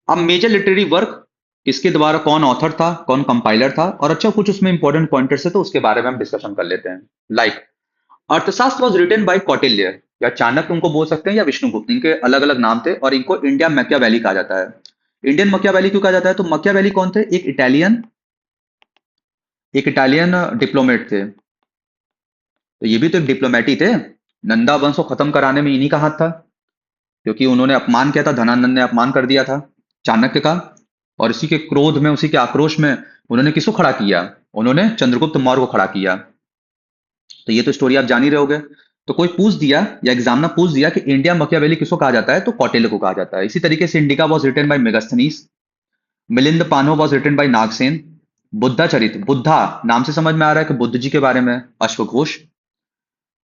अब मेजर लिटरेरी वर्क किसके द्वारा, कौन ऑथर था, कौन कंपाइलर था, और अच्छा कुछ उसमें इंपॉर्टेंट पॉइंटर्स है तो उसके बारे में हम डिस्कशन कर लेते हैं। लाइक अर्थशास्त्र वॉज रिटन बाय कौटिल्य, या चाणक्य उनको बोल सकते हैं, या विष्णुगुप्त, इनके अलग अलग नाम थे, और इनको इंडिया मैकियावेली कहा जाता है। इंडियन मैकियावेली क्यों कहा जाता है, तो मैकियावेली कौन थे, एक इटालियन डिप्लोमेट थे। तो ये भी तो एक डिप्लोमेट ही थे। नंदा वंश को खत्म कराने में इन्हीं का हाथ था, क्योंकि उन्होंने अपमान किया था, धनानंद ने अपमान कर दिया था चाणक्य का, और इसी के क्रोध में, उसी के आक्रोश में उन्होंने किसको खड़ा किया, उन्होंने चंद्रगुप्त मौर्य को खड़ा किया। तो ये तो स्टोरी आप जान ही रहे होगे। तो कोई पूछ दिया, या एग्जामिनर पूछ दिया कि इंडिया मकियावेली किसको कहा जाता है, तो कौटिल्य को कहा जाता है। इसी तरीके से Indica was written by Megasthenes, Milind Panho was written by Nagsen, Buddha Charit, Buddha नाम से समझ में आ रहा है कि बुद्ध जी के बारे में, अश्वघोष,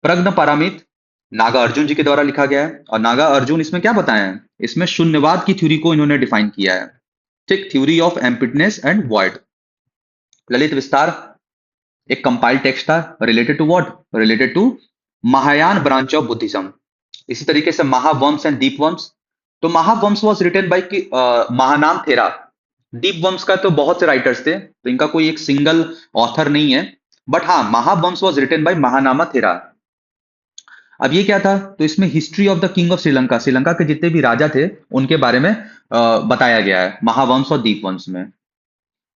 प्रज्ञ पारामित नागा अर्जुन जी के द्वारा लिखा गया है। और नागा अर्जुन इसमें क्या बताए हैं, इसमें शून्यवाद की थ्योरी को इन्होंने डिफाइन किया है, ठीक, theory of emptiness and void. Lalit Vistar एक कंपाइल्ड टेक्स्ट था, related to what, related to Mahayana branch of Buddhism. इसी तरीके से महावंश एंड दीपवंश, तो Mahavansh was written by Mahanam Thera. Deepvansh का तो बहुत से राइटर्स थे, तो इनका कोई एक सिंगल ऑथर नहीं है, बट हाँ Mahavamsa was written bye Mahanama थेरा। अब ये क्या था, तो इसमें history of the king of Sri Lanka, Sri Lanka के जितने भी राजा थे उनके बारे में बताया गया है महावंश और दीपवंश में।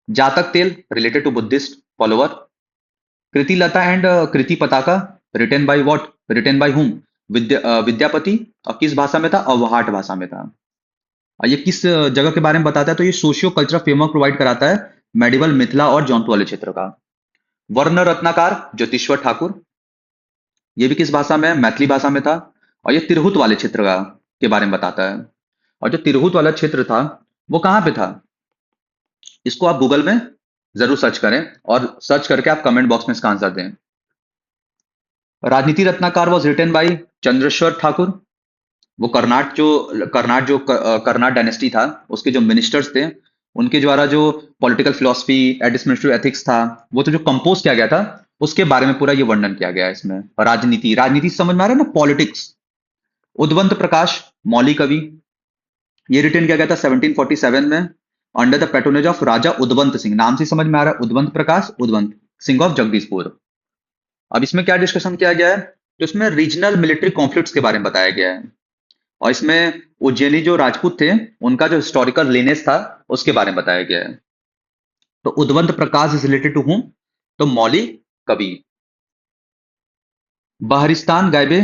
Jataka tale related to Buddhist follower, Kirti Lata and Kirti Pataka written by what, written by hmm, Vidyapati, और किस भाषा में था, अवहाट भाषा में था। और ये किस जगह के बारे में बताता है, तो ये सोशियो कल्चरल फ्रेमवर्क प्रोवाइड कराता है मेडिवल मिथिला और जौनपुर वाले क्षेत्र का। वर्ण रत्नाकार ज्योतिश्वर ठाकुर, ये भी किस भाषा में है, मैथिली भाषा में था, और ये तिरहुत वाले क्षेत्र का के बारे में बताता है। और जो तिरहुत वाला क्षेत्र था वो कहाँ पे था, इसको आप गूगल में जरूर सर्च करें, और सर्च करके आप कमेंट बॉक्स में इसका आंसर दें। Rajniti Ratnakar was written by Chandeshwar Thakur, वो कर्नाट डायनेस्टी था, उसके जो मिनिस्टर्स थे उनके द्वारा जो पॉलिटिकल फिलोसफी, एडमिनिस्ट्रेटिव एथिक्स था, वो तो जो कंपोज किया गया था उसके बारे में पूरा ये वर्णन किया गया है इसमें। राजनीति, राजनीति समझ में आ रहा है ना, पॉलिटिक्स। उद्वंत प्रकाश मौलिक कवि, ये रिटर्न किया गया था 1747 में अंडर द पैट्रोनेज ऑफ राजा उद्वंत सिंह, नाम से समझ में आ रहा है, उद्वंत प्रकाश, उद्वंत सिंह ऑफ जगदीशपुर। अब इसमें क्या डिस्कशन किया गया है, तो इसमें रीजनल मिलिट्री कॉन्फ्लिक्ट्स के बारे में बताया गया है, और इसमें उज्जैनी जो राजपूत थे उनका जो हिस्टोरिकल लिनेज था उसके बारे में बताया गया है। तो उद्वंत प्रकाश इज रिलेटेड टू हुम, तो मौली कवि। बहरिस्तान गायबे,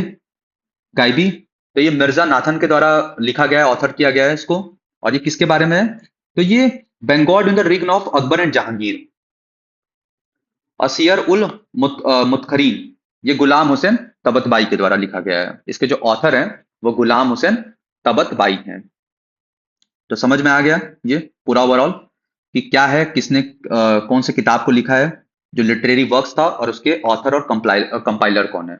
गायबी, तो ये मिर्जा नाथन के द्वारा लिखा गया है, ऑथर किया गया है इसको। और ये किसके बारे में है, तो ये Bengal in the reign of Akbar and Jahangir. Siyar ul Mutakherin, ये गुलाम हुसैन तबतबाई के द्वारा लिखा गया है, इसके जो ऑथर हैं वो गुलाम हुसैन तबतबाई हैं। तो समझ में आ गया ये पूरा ओवरऑल कि क्या है, किसने कौन से किताब को लिखा है, जो लिटरेरी वर्क्स था, और उसके ऑथर और कंपाइलर कौन है,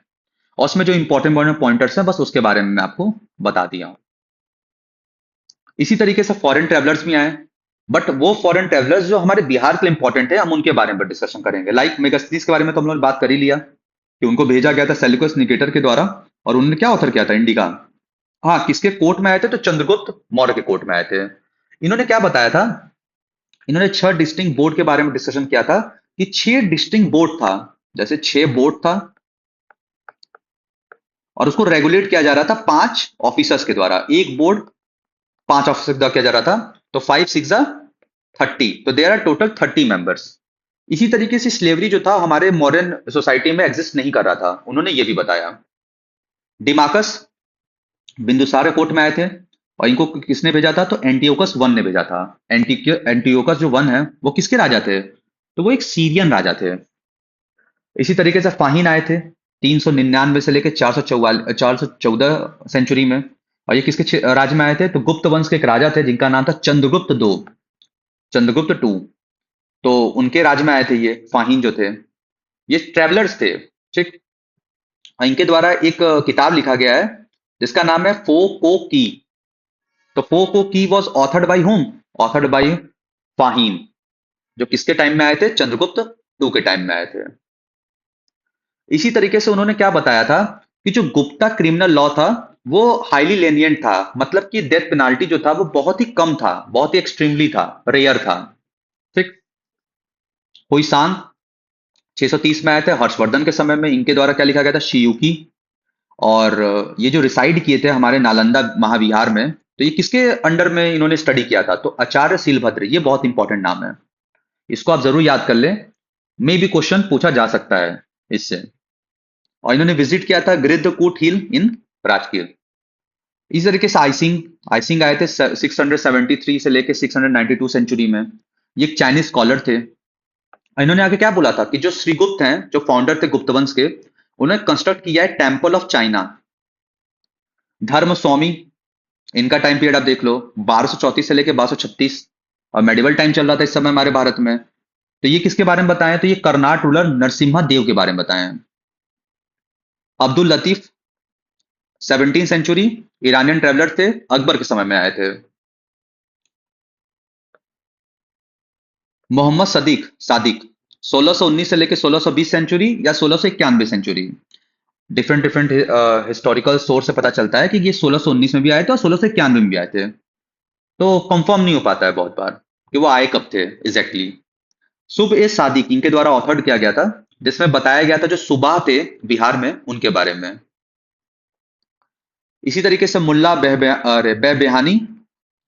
और उसमें जो इंपॉर्टेंट पॉइंटर्स हैं बस उसके बारे में मैं आपको बता दिया हूं। इसी तरीके से फॉरेन ट्रेवलर्स भी आए, बट वो फॉरेन ट्रेवलर्स जो हमारे बिहार के लिए इंपॉर्टेंट है, हम उनके बारे में डिस्कशन करेंगे। लाइक मेगास्थनीज के बारे में तो हम लोग ने बात कर ही लिया कि उनको भेजा गया था सेल्यूकस निकेटर के द्वारा, और उन्होंने क्या ऑथर किया था, इंडिका। हाँ, किसके कोर्ट में आए थे, तो चंद्रगुप्त मौर्य के कोर्ट में आए थे। इन्होंने क्या बताया था, इन्होंने 6 डिस्टिंक्ट बोर्ड के बारे में डिस्कशन किया था कि 6 डिस्टिंक्ट बोर्ड था, जैसे 6 बोर्ड था, और उसको रेगुलेट किया जा रहा था 5 ऑफिसर्स के द्वारा। एक बोर्ड 5 ऑफिसर द्वारा किया जा रहा था, तो 5 6 30, तो देयर आर टोटल 30 मेंबर्स। इसी तरीके से स्लेवरी जो था हमारे मॉडर्न सोसाइटी में एग्जिस्ट नहीं कर रहा था, उन्होंने ये भी बताया। डिमाकस बिंदुसार के कोर्ट में आए थे, और इनको किसने भेजा था, तो एंटियोकस वन ने भेजा था। एंटियोकस जो वन है वो किसके राजा थे, तो वो एक सीरियन राजा थे। इसी तरीके से फाहिन आए थे 399 से लेकर 414 सेंचुरी में, और ये किसके राज में आए थे, तो गुप्त वंश के एक राजा थे जिनका नाम था चंद्रगुप्त दो, चंद्रगुप्त टू। तो उनके राज में आए थे ये फाहिन जो थे। ये ट्रेवलर्स थे, ठीक। और इनके द्वारा एक किताब लिखा गया है जिसका नाम है फो को की। तो Fo Kuo Ki was authored by होम, ऑथर्ड बाई फाहिम, जो किसके टाइम में आए थे, चंद्रगुप्त टू के टाइम में आए थे। इसी तरीके से उन्होंने क्या बताया था कि जो गुप्ता क्रिमिनल लॉ था वो हाईली लेनियंट था, मतलब कि डेथ पेनाल्टी जो था वो बहुत ही कम था, बहुत ही एक्सट्रीमली था, रेयर था, ठीक। हुईसांग 630 में आए थे हर्षवर्धन के समय में, इनके द्वारा क्या लिखा गया था, शियुकी। और ये जो रिसाइड किए थे हमारे नालंदा महाविहार में, तो ये किसके अंडर में इन्होंने स्टडी किया था, तो आचार्य शीलभद्र। ये बहुत इंपॉर्टेंट नाम है, इसको आप जरूर याद कर लें, मे भी क्वेश्चन पूछा जा सकता है इससे। और इन्होंने विजिट किया था गिरिद्धकूट हिल इन राजगीर। इस तरीके से आइसिंग आइसिंग आए थे 673 से लेके 692 सेंचुरी में। ये एक चाइनीज स्कॉलर थे। इन्होंने आगे क्या बोला था कि जो श्रीगुप्त हैं, जो फाउंडर थे गुप्त वंश के, उन्होंने कंस्ट्रक्ट किया है टेम्पल ऑफ चाइना। धर्म स्वामी, इनका टाइम पीरियड आप देख लो 1234 से लेके 1236, और मेडिवल टाइम चल रहा था इस समय हमारे भारत में। तो ये किसके बारे में बताएं, तो ये कर्नाट रूलर नरसिम्हा देव के बारे में बताएं। Abdul Latif 17 century, Iranian traveller थे, अकबर के समय में आए थे। मोहम्मद सदीक सादिक 1619 से लेके 1620 सेंचुरी या 1691 century. Different different historical source से पता चलता है कि ये 1619 में भी आए थे और 1691 में भी आए थे। तो कंफर्म नहीं हो पाता है बहुत बार कि वो आए कब थे एग्जैक्टली। सुब ए सादिक इनके द्वारा ऑथर्ड किया गया था, जिसमें बताया गया था जो सुबाह थे बिहार में उनके बारे में। इसी तरीके से मुल्ला बेबेहानी,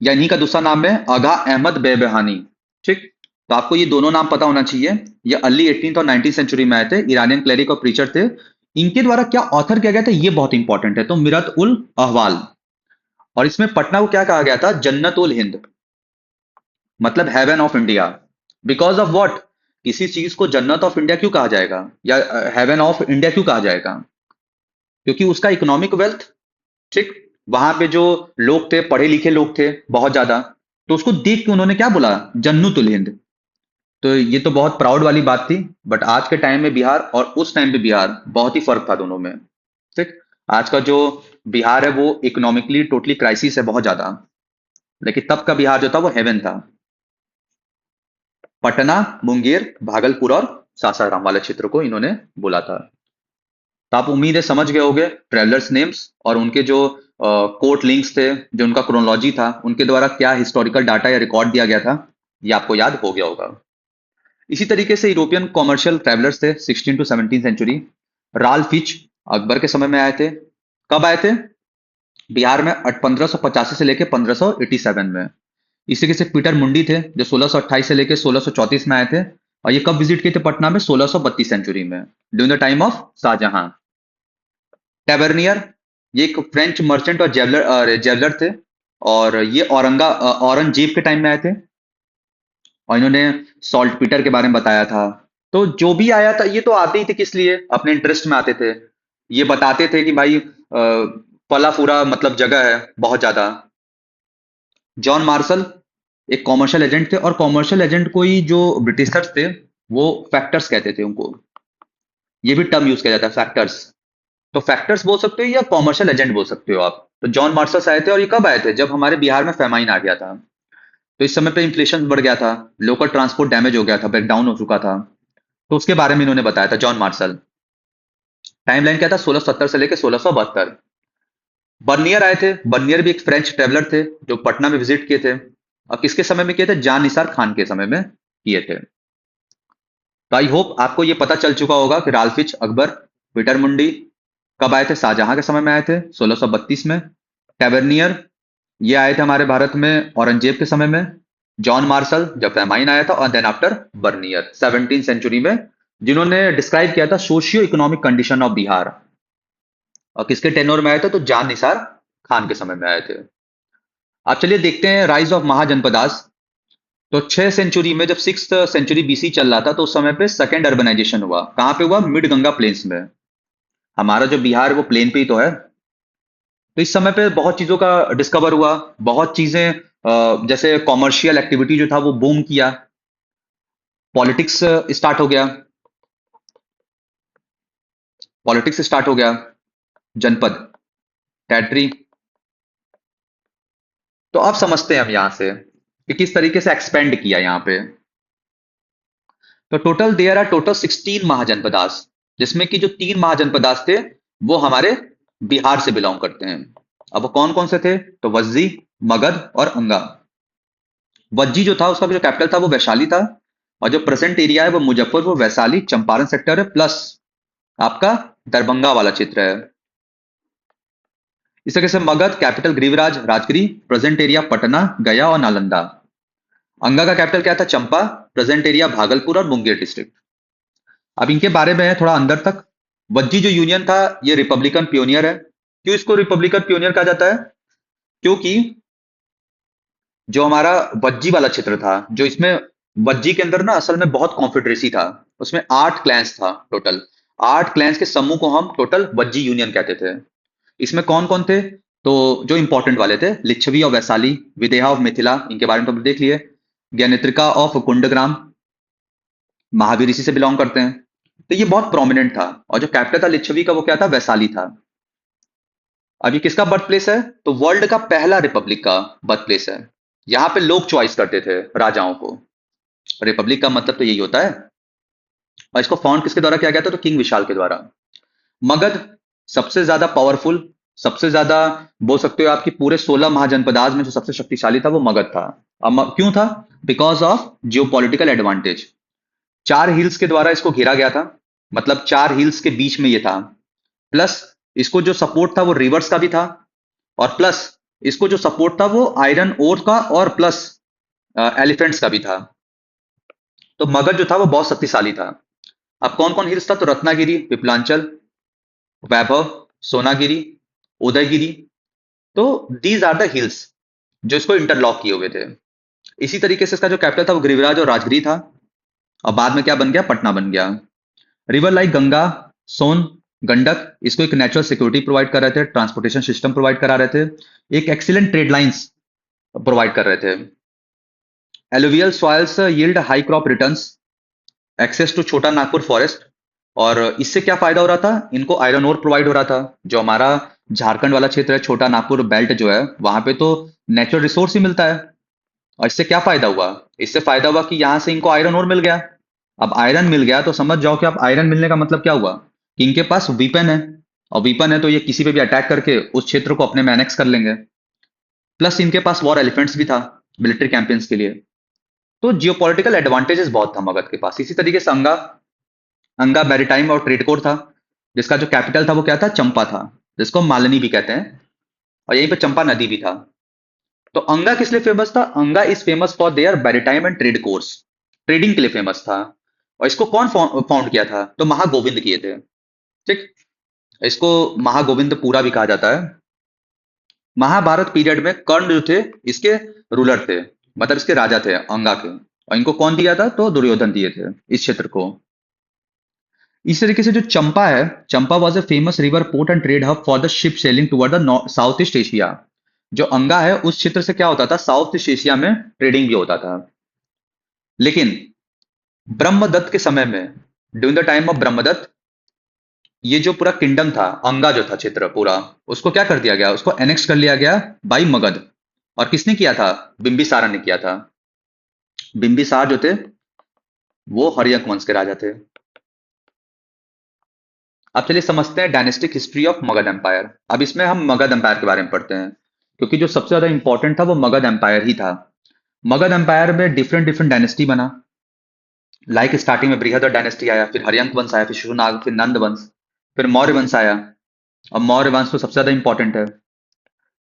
या इन्हीं का दूसरा नाम है आगा अहमद बेबेहानी, ठीक। तो आपको ये दोनों नाम पता होना चाहिए। ये अर्ली 18th और 19th सेंचुरी में आए थे, ईरानियन क्लेरिक और प्रीचर थे। इनके द्वारा क्या ऑथर किया गया था, ये बहुत इंपॉर्टेंट है, तो मिरत उल अहवाल। और इसमें पटना को क्या कहा गया था, जन्नत उल हिंद, मतलब heaven of India. Because of what, किसी चीज को जन्नत ऑफ इंडिया क्यों कहा जाएगा, या हेवन ऑफ इंडिया क्यों कहा जाएगा, क्योंकि उसका इकोनॉमिक वेल्थ, ठीक। वहां पे जो लोग थे, पढ़े लिखे लोग थे बहुत ज्यादा, तो उसको देख के उन्होंने क्या बोला, जन्नतुल हिंद। तो ये तो बहुत प्राउड वाली बात थी। बट आज के टाइम में बिहार और उस टाइम पे बिहार, बहुत ही फर्क था दोनों में, ठीक। आज का जो बिहार है वो इकोनॉमिकली टोटली क्राइसिस है बहुत ज्यादा, लेकिन तब का बिहार जो था वो हेवन था। पटना, मुंगेर, भागलपुर और सासाराम वाले क्षेत्र को इन्होंने बोला था। तो आप उम्मीद है समझ गए होंगे ट्रेवलर्स नेम्स और उनके जो कोर्ट लिंक्स थे, जो उनका क्रोनोलॉजी था, उनके द्वारा क्या हिस्टोरिकल डाटा या रिकॉर्ड दिया गया था, ये आपको याद हो गया होगा। इसी तरीके से यूरोपियन कॉमर्शियल ट्रैवलर्स थे 16 टू 17 सेंचुरी। राल फिच अकबर के समय में आए थे। कब आए थे, बिहार में 1585 से लेके 1587 में। इसी तरीके से पीटर मुंडी थे जो 1628 से लेके 1634 में आए थे, और ये कब विजिट किए थे पटना में, 1632 सेंचुरी में, during the time of Shahjahan. Tavernier, ये एक फ्रेंच मर्चेंट और जेवलर थे, और ये औरंगजेब के टाइम में आए थे, और इन्होंने सॉल्ट पीटर के बारे में बताया था। तो जो भी आया था ये तो आते ही थे किस लिए, अपने इंटरेस्ट में आते थे। ये बताते थे कि भाई फला फूरा मतलब जगह है बहुत ज्यादा। जॉन मार्शल एक कॉमर्शियल एजेंट थे, और कॉमर्शियल एजेंट को ही जो ब्रिटिशर्स थे वो फैक्टर्स कहते थे उनको। ये भी टर्म यूज किया जाता है फैक्टर्स। तो फैक्टर्स बोल सकते हो या कॉमर्शियल एजेंट बोल सकते हो आप। तो जॉन मार्शल आए थे, और ये कब आए थे, जब हमारे बिहार में फेमाइन आ गया था। तो इस समय पे इन्फ्लेशन बढ़ गया था, लोकल ट्रांसपोर्ट डैमेज हो गया था, ब्रेकडाउन हो चुका था। तो उसके बारे में इन्होंने बताया था, जॉन मार्शल। टाइमलाइन क्या था, 1670 से लेकर 1672। बर्नियर आए थे। बर्नियर भी एक फ्रेंच ट्रेवलर थे जो पटना में विजिट किए थे, और किसके समय में किए थे, जान निसार खान के समय में किए थे। तो आई होप आपको ये पता चल चुका होगा कि राल्फिच, अकबर, पीटर मुंडी कब आए थे, शाहजहां के समय में आए थे 1632 में। टैवर्नियर ये आए थे हमारे भारत में औरंगजेब के समय में। जॉन मार्शल जब फैमाइन आया था, और then after Bernier 17th century में, जिन्होंने डिस्क्राइब किया था socio economic condition of Bihar. और किसके टेनोर में आए थे, तो जान निसार खान के समय में आए थे। अब चलिए देखते हैं राइज ऑफ महाजनपदास। तो 6 सेंचुरी में, जब 6th सेंचुरी बीसी चल रहा था, तो उस समय पे सेकेंड अर्बनाइजेशन हुआ। कहाँ पे हुआ, मिड गंगा प्लेन्स में। हमारा जो बिहार है वो प्लेन पे ही तो है। तो इस समय पे बहुत चीजों का डिस्कवर हुआ, बहुत चीजें, जैसे कॉमर्शियल एक्टिविटी जो था वो बूम किया, पॉलिटिक्स स्टार्ट हो गया। पॉलिटिक्स स्टार्ट हो गया, जनपद, टेरिटरी। तो अब समझते हैं हम यहाँ से कि किस तरीके से एक्सपेंड किया यहाँ पे। तो टोटल देयर आर टोटल 16 महाजनपदास, जिसमें कि जो 3 महाजनपदास थे वो हमारे बिहार से बिलोंग करते हैं। अब वो कौन कौन से थे, तो वज्जी, मगध और अंगा। वज्जी जो था उसका जो कैपिटल था वो वैशाली था, और जो प्रेजेंट एरिया है वो मुजफ्फरपुर, वैशाली, चंपारण सेक्टर है, प्लस आपका दरभंगा वाला क्षेत्र है। इस तरह से Magadh capital Giriraj, Rajagiri, present area Patna, गया और नालंदा। अंगा का कैपिटल क्या था, चंपा, प्रेजेंट एरिया भागलपुर और मुंगेर डिस्ट्रिक्ट। अब इनके बारे में है थोड़ा अंदर तक। वज्जी जो यूनियन था ये रिपब्लिकन पियोनियर है। क्यों इसको रिपब्लिकन पियोनियर कहा जाता है, क्योंकि जो हमारा वज्जी वाला क्षेत्र था, जो इसमें वज्जी के अंदर ना असल में बहुत कॉन्फेडरेसी था। उसमें 8 क्लैंस था टोटल। 8 क्लैंस के समूह को हम टोटल वज्जी यूनियन कहते थे। इसमें कौन कौन थे, तो जो इंपॉर्टेंट वाले थे, लिच्छवी और वैशाली, विदेहा ऑफ मिथिला, इनके बारे में तो देख लिए, ज्ञानेत्रिका ऑफ कुंडग्राम, महावीर इसी से बिलोंग करते हैं। तो ये बहुत प्रोमिनेंट था। और जो कैपिटल था लिच्छवी का वो क्या था, वैशाली था। अब ये किसका बर्थ प्लेस है, तो वर्ल्ड का पहला रिपब्लिक का बर्थ प्लेस है। यहाँ पे लोग चॉइस करते थे राजाओं को। रिपब्लिक का मतलब तो यही होता है। और इसको फाउंड किसके द्वारा किया गया था, तो किंग विशाल के द्वारा। मगध सबसे ज्यादा पावरफुल, सबसे ज्यादा बोल सकते हो आपकी पूरे 16 महाजनपदाज में जो सबसे शक्तिशाली था वो मगध था। अब क्यों था, because of geopolitical advantage. 4 hills के द्वारा इसको घेरा गया था, मतलब 4 हिल्स के बीच में ये था। प्लस इसको जो सपोर्ट था वो रिवर्स का भी था, और प्लस इसको जो सपोर्ट था वो आयरन ओर का, और प्लस एलिफेंट्स का भी था। तो मगध जो था वो बहुत शक्तिशाली था। अब कौन कौन हिल्स था, तो रत्नागिरी, विप्लांचल, वैभव, सोनागिरी, उदयगिरी। तो दीज आर द हिल्स जो इसको इंटरलॉक किए हुए थे। इसी तरीके से इसका जो कैपिटल था वो गिरिराज और राजगिरी था, और बाद में क्या बन गया, पटना बन गया। रिवर लाइक गंगा, सोन, गंडक इसको एक नेचुरल सिक्योरिटी प्रोवाइड कर रहे थे, ट्रांसपोर्टेशन सिस्टम प्रोवाइड करा रहे थे, एक एक्सीलेंट ट्रेड लाइंस प्रोवाइड कर रहे थे। Alluvial soils yield high crop returns, access to Chota Nagpur forest. और इससे क्या फायदा हो रहा था, इनको आयरन ओर प्रोवाइड हो रहा था। जो हमारा झारखंड वाला क्षेत्र है, छोटा नागपुर बेल्ट जो है, वहां पे तो नेचुरल रिसोर्स ही मिलता है। और इससे क्या फायदा हुआ, इससे फायदा हुआ कि यहाँ से इनको आयरन ओर मिल गया। अब आयरन मिल गया तो समझ जाओ कि अब आयरन मिलने का मतलब क्या हुआ, कि इनके पास वीपन है, और वीपन है तो ये किसी पे भी अटैक करके उस क्षेत्र को अपने में एनेक्स कर लेंगे। प्लस इनके पास वॉर एलिफेंट्स भी था मिलिट्री कैंपेन्स के लिए। तो जियोपॉलिटिकल एडवांटेजेस बहुत था मगध के पास। इसी तरीके से अंगा, अंगा मैरीटाइम और ट्रेड कोर था, जिसका जो कैपिटल था वो क्या था, चंपा था, जिसको मालिनी भी कहते हैं, और यहीं पे चंपा नदी भी था। तो अंगा किस लिए फेमस था, अंगा is famous for their maritime and trade course, trading के लिए फेमस था। और इसको कौन फाउंड किया था, तो महागोविंद किए थे। ठीक, इसको महागोविंदपुरा भी कहा जाता है। महाभारत पीरियड में कर्ण जो थे इसके रूलर थे, मतलब इसके राजा थे अंगा के। और इनको कौन दिया था, तो दुर्योधन दिए थे इस क्षेत्र को। इस तरीके से जो चंपा है, Champa was a famous river port and trade hub for the ship sailing toward the south east Asia. जो अंगा है उस क्षेत्र से क्या होता था, साउथ ईस्ट एशिया में ट्रेडिंग भी होता था। लेकिन ब्रह्मदत्त के समय में, during the time of Brahmadatta, ये जो पूरा किंगडम था, अंगा जो था क्षेत्र पूरा, उसको क्या कर दिया गया, उसको एनेक्स कर लिया गया बाई मगध। और किसने किया था, बिंबिसारा ने किया था। बिंबिसार जो थे वो हर्यक वंश के राजा थे। अब चलिए समझते हैं dynastic history of Magadh empire. अब इसमें हम मगध एम्पायर के बारे में पढ़ते हैं, क्योंकि जो सबसे ज्यादा इंपॉर्टेंट था वो मगध एम्पायर ही था। मगध एम्पायर में डिफरेंट डिफरेंट डायनेस्टी बना। लाइक स्टार्टिंग में बृहद डायनेस्टी आया, फिर हर्यंक वंश आया, फिर शिशुनाग, फिर नंद वंश, फिर मौर्य वंश आया। अब मौर्य वंश तो सबसे ज्यादा इंपॉर्टेंट है।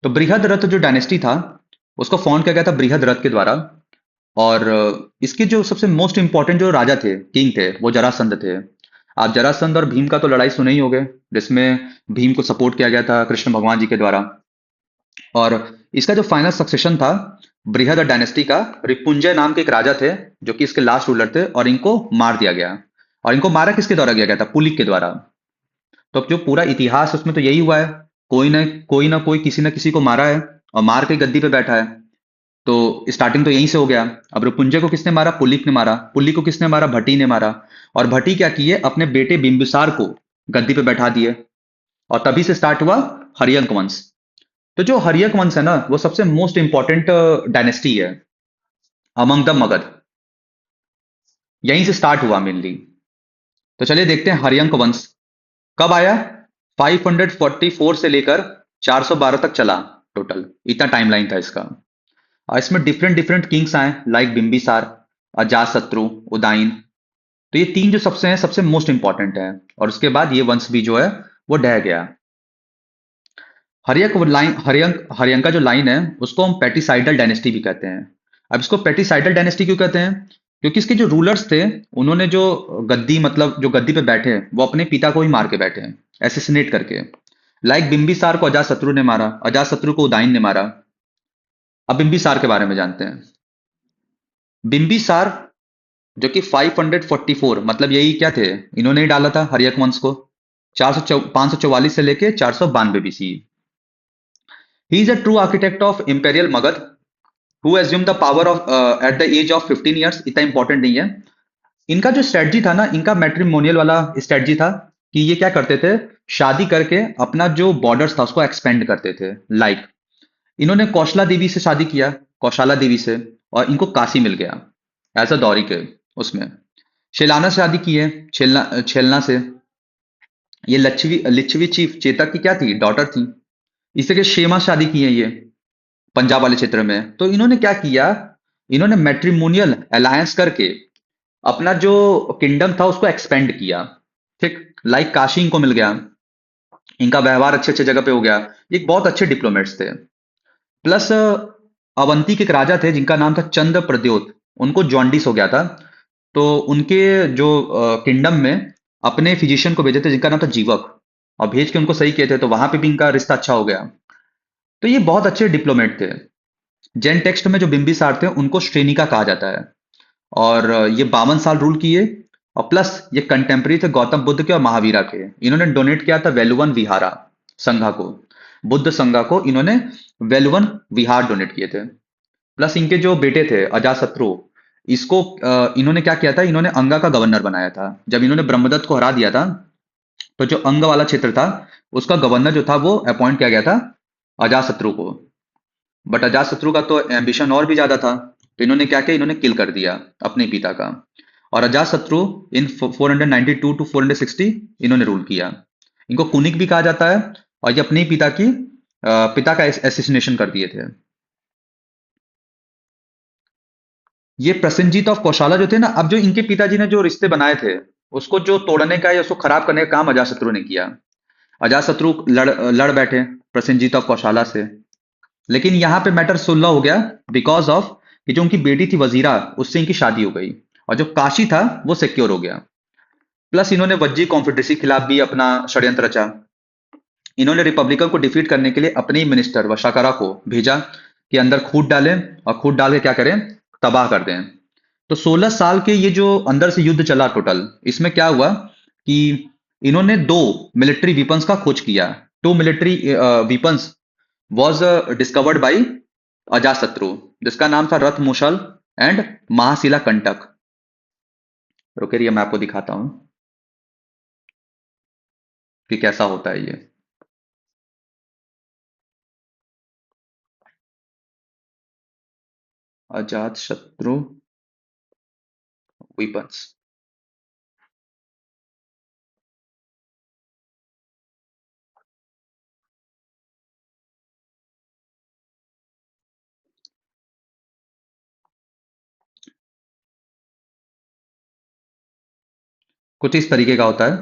तो बृहद रथ जो डायनेस्टी था उसको फाउंड किया गया था बृहद रथ के द्वारा। और इसके जो सबसे मोस्ट इंपॉर्टेंट जो राजा थे, किंग थे, वो जरासंध थे। आप जरासंध और भीम का तो लड़ाई सुने ही होंगे, जिसमें भीम को सपोर्ट किया गया था कृष्ण भगवान जी के द्वारा। और इसका जो फाइनल सक्सेशन था बृहद डायनेस्टी का, रिपुंजय नाम के एक राजा थे जो कि इसके लास्ट रूलर थे, और इनको मार दिया गया। और इनको मारा किसके द्वारा गया गया था? पुलिक के द्वारा। तो अब जो पूरा इतिहास है उसमें तो यही हुआ है, कोई ना कोई किसी ना किसी को मारा है और मार के गद्दी पे बैठा है। तो स्टार्टिंग तो यहीं से हो गया। अब रिपुंजय को किसने मारा? पुलिक ने मारा। पुलिक को किसने मारा? भट्टी ने मारा। और भट्टी क्या किए? अपने बेटे बिंबिसार को गद्दी पे बैठा दिए। और तभी से स्टार्ट हुआ हरियंक वंश। तो जो हरियक वंश है ना, वो सबसे मोस्ट इंपॉर्टेंट डायनेस्टी है अमंग द मगध। यहीं से स्टार्ट हुआ मेनली। तो चलिए देखते हैं हरियंक वंश कब आया। 544 से लेकर 412 तक चला टोटल, इतना टाइमलाइन था इसका। और इसमें डिफरेंट डिफरेंट किंग्स आए, लाइक बिंबिसार, अजातशत्रु, उदयन। तो ये तीन जो सबसे हैं, सबसे मोस्ट इंपॉर्टेंट है। और उसके बाद ये वंश भी जो है वो ढह गया। हरियंक जो लाइन है उसको हम पेटिसाइडल डायनेस्टी भी कहते हैं। अब इसको पेटिसाइडल डायनेस्टी क्यों कहते हैं? क्योंकि इसके जो रूलर्स थे, उन्होंने जो गद्दी मतलब जो गद्दी पे बैठे वो अपने पिता को ही मार के बैठे, एसिसिनेट करके। लाइक बिंबिसार को अजातशत्रु ने मारा, अजातशत्रु को उदयन ने मारा। अब बिंबिसार के बारे में जानते हैं। बिंबिसार जो कि 544, मतलब यही क्या थे, इन्होंने ही डाला था हरियक वंश को। 544 से लेके 492 BC. He is a true architect of imperial Magadh who assumed the power of at the age of 15 years. इतना इंपॉर्टेंट नहीं है। इनका जो स्ट्रेटजी था ना, इनका मैट्रिमोनियल वाला स्ट्रेटजी था कि ये क्या करते थे, शादी करके अपना जो बॉर्डर्स था उसको एक्सपेंड करते थे। लाइक इन्होंने कौशला देवी से शादी किया, कौशाला देवी से, और इनको काशी मिल गया एज अ दौरी के उसमें। शेलाना से शादी की है, छेलना छेलना से। ये लिच्छवी लिच्छवी चीफ चेतक की क्या थी? डॉटर थी। इसी के शेमा से शादी की है ये, पंजाब वाले क्षेत्र में। तो इन्होंने क्या किया, इन्होंने मैट्रिमोनियल अलायंस करके अपना जो किंगडम था उसको एक्सपेंड किया। ठीक, लाइक काशी इनको मिल गया, इनका व्यवहार अच्छे अच्छे जगह पे हो गया। ये एक बहुत अच्छे डिप्लोमेट्स थे। प्लस अवंती के एक राजा थे जिनका नाम था चंद्र प्रद्योत, उनको जॉन्डिस हो गया था। तो उनके जो किंगडम में अपने फिजिशियन को भेजे थे जिनका नाम था जीवक, और भेज के उनको सही किए थे, तो वहां पे भी इनका रिश्ता अच्छा हो गया। तो ये बहुत अच्छे डिप्लोमेट थे। जैन टेक्स्ट में जो बिंबिसार थे उनको श्रेनिका कहा जाता है। और ये 52 साल रूल किए। और प्लस ये कंटेम्प्रेरी थे गौतम बुद्ध के और महावीरा के। इन्होंने डोनेट किया था वेलुवन विहारा संघा को, बुद्ध संघा को इन्होंने वेलुवन विहार डोनेट किए थे। प्लस इनके जो बेटे थे अजातशत्रु, इसको इन्होंने क्या किया था, इन्होंने अंगा का गवर्नर बनाया था। जब इन्होंने ब्रह्मदत्त को हरा दिया था, तो जो अंग वाला क्षेत्र था उसका गवर्नर जो था वो अपॉइंट किया गया था अजातशत्रु को। बट अजातशत्रु का तो एम्बिशन और भी ज्यादा था, तो इन्होंने क्या किया, इन्होंने किल कर दिया अपने पिता का। और अजातशत्रु इन 492 टू 460 इन्होंने रूल किया। इनको कुनिक भी कहा जाता है। और ये अपने ही पिता का एसिसिनेशन कर दिए थे। ये प्रसेनजीत ऑफ कौशाला जो थे ना, अब जो इनके पिताजी ने जो रिश्ते बनाए थे उसको जो तोड़ने का या उसको खराब करने का काम अजातशत्रु ने किया। अजातशत्रु लड़ बैठे प्रसेनजीत ऑफ कौशाला से। लेकिन यहाँ पे मैटर सुलझा हो गया, बिकॉज ऑफ कि जो उनकी बेटी थी वजीरा, उससे इनकी शादी हो गई। और जो काशी था वो सिक्योर हो गया। प्लस इन्होंने वज्जी कॉन्फेडरेसी के खिलाफ भी अपना षड्यंत्र रचा। इन्होंने रिपब्लिकन को डिफीट करने के लिए अपने ही मिनिस्टर वशाकरा को भेजा कि अंदर खूद डालें, और खूद डाल के क्या करें, तबाह कर दें। तो 16 साल के ये जो अंदर से युद्ध चला टोटल, इसमें क्या हुआ कि इन्होंने दो मिलिट्री वीपन्स का खोज किया। Two military weapons was discovered by Ajatashatru, जिसका नाम था रथ मुशल एंड महाशिला कंटक। रुके रहिए, मैं आपको दिखाता हूं कि कैसा होता है ये। अजात शत्रु weapons. कुछ इस तरीके का होता है,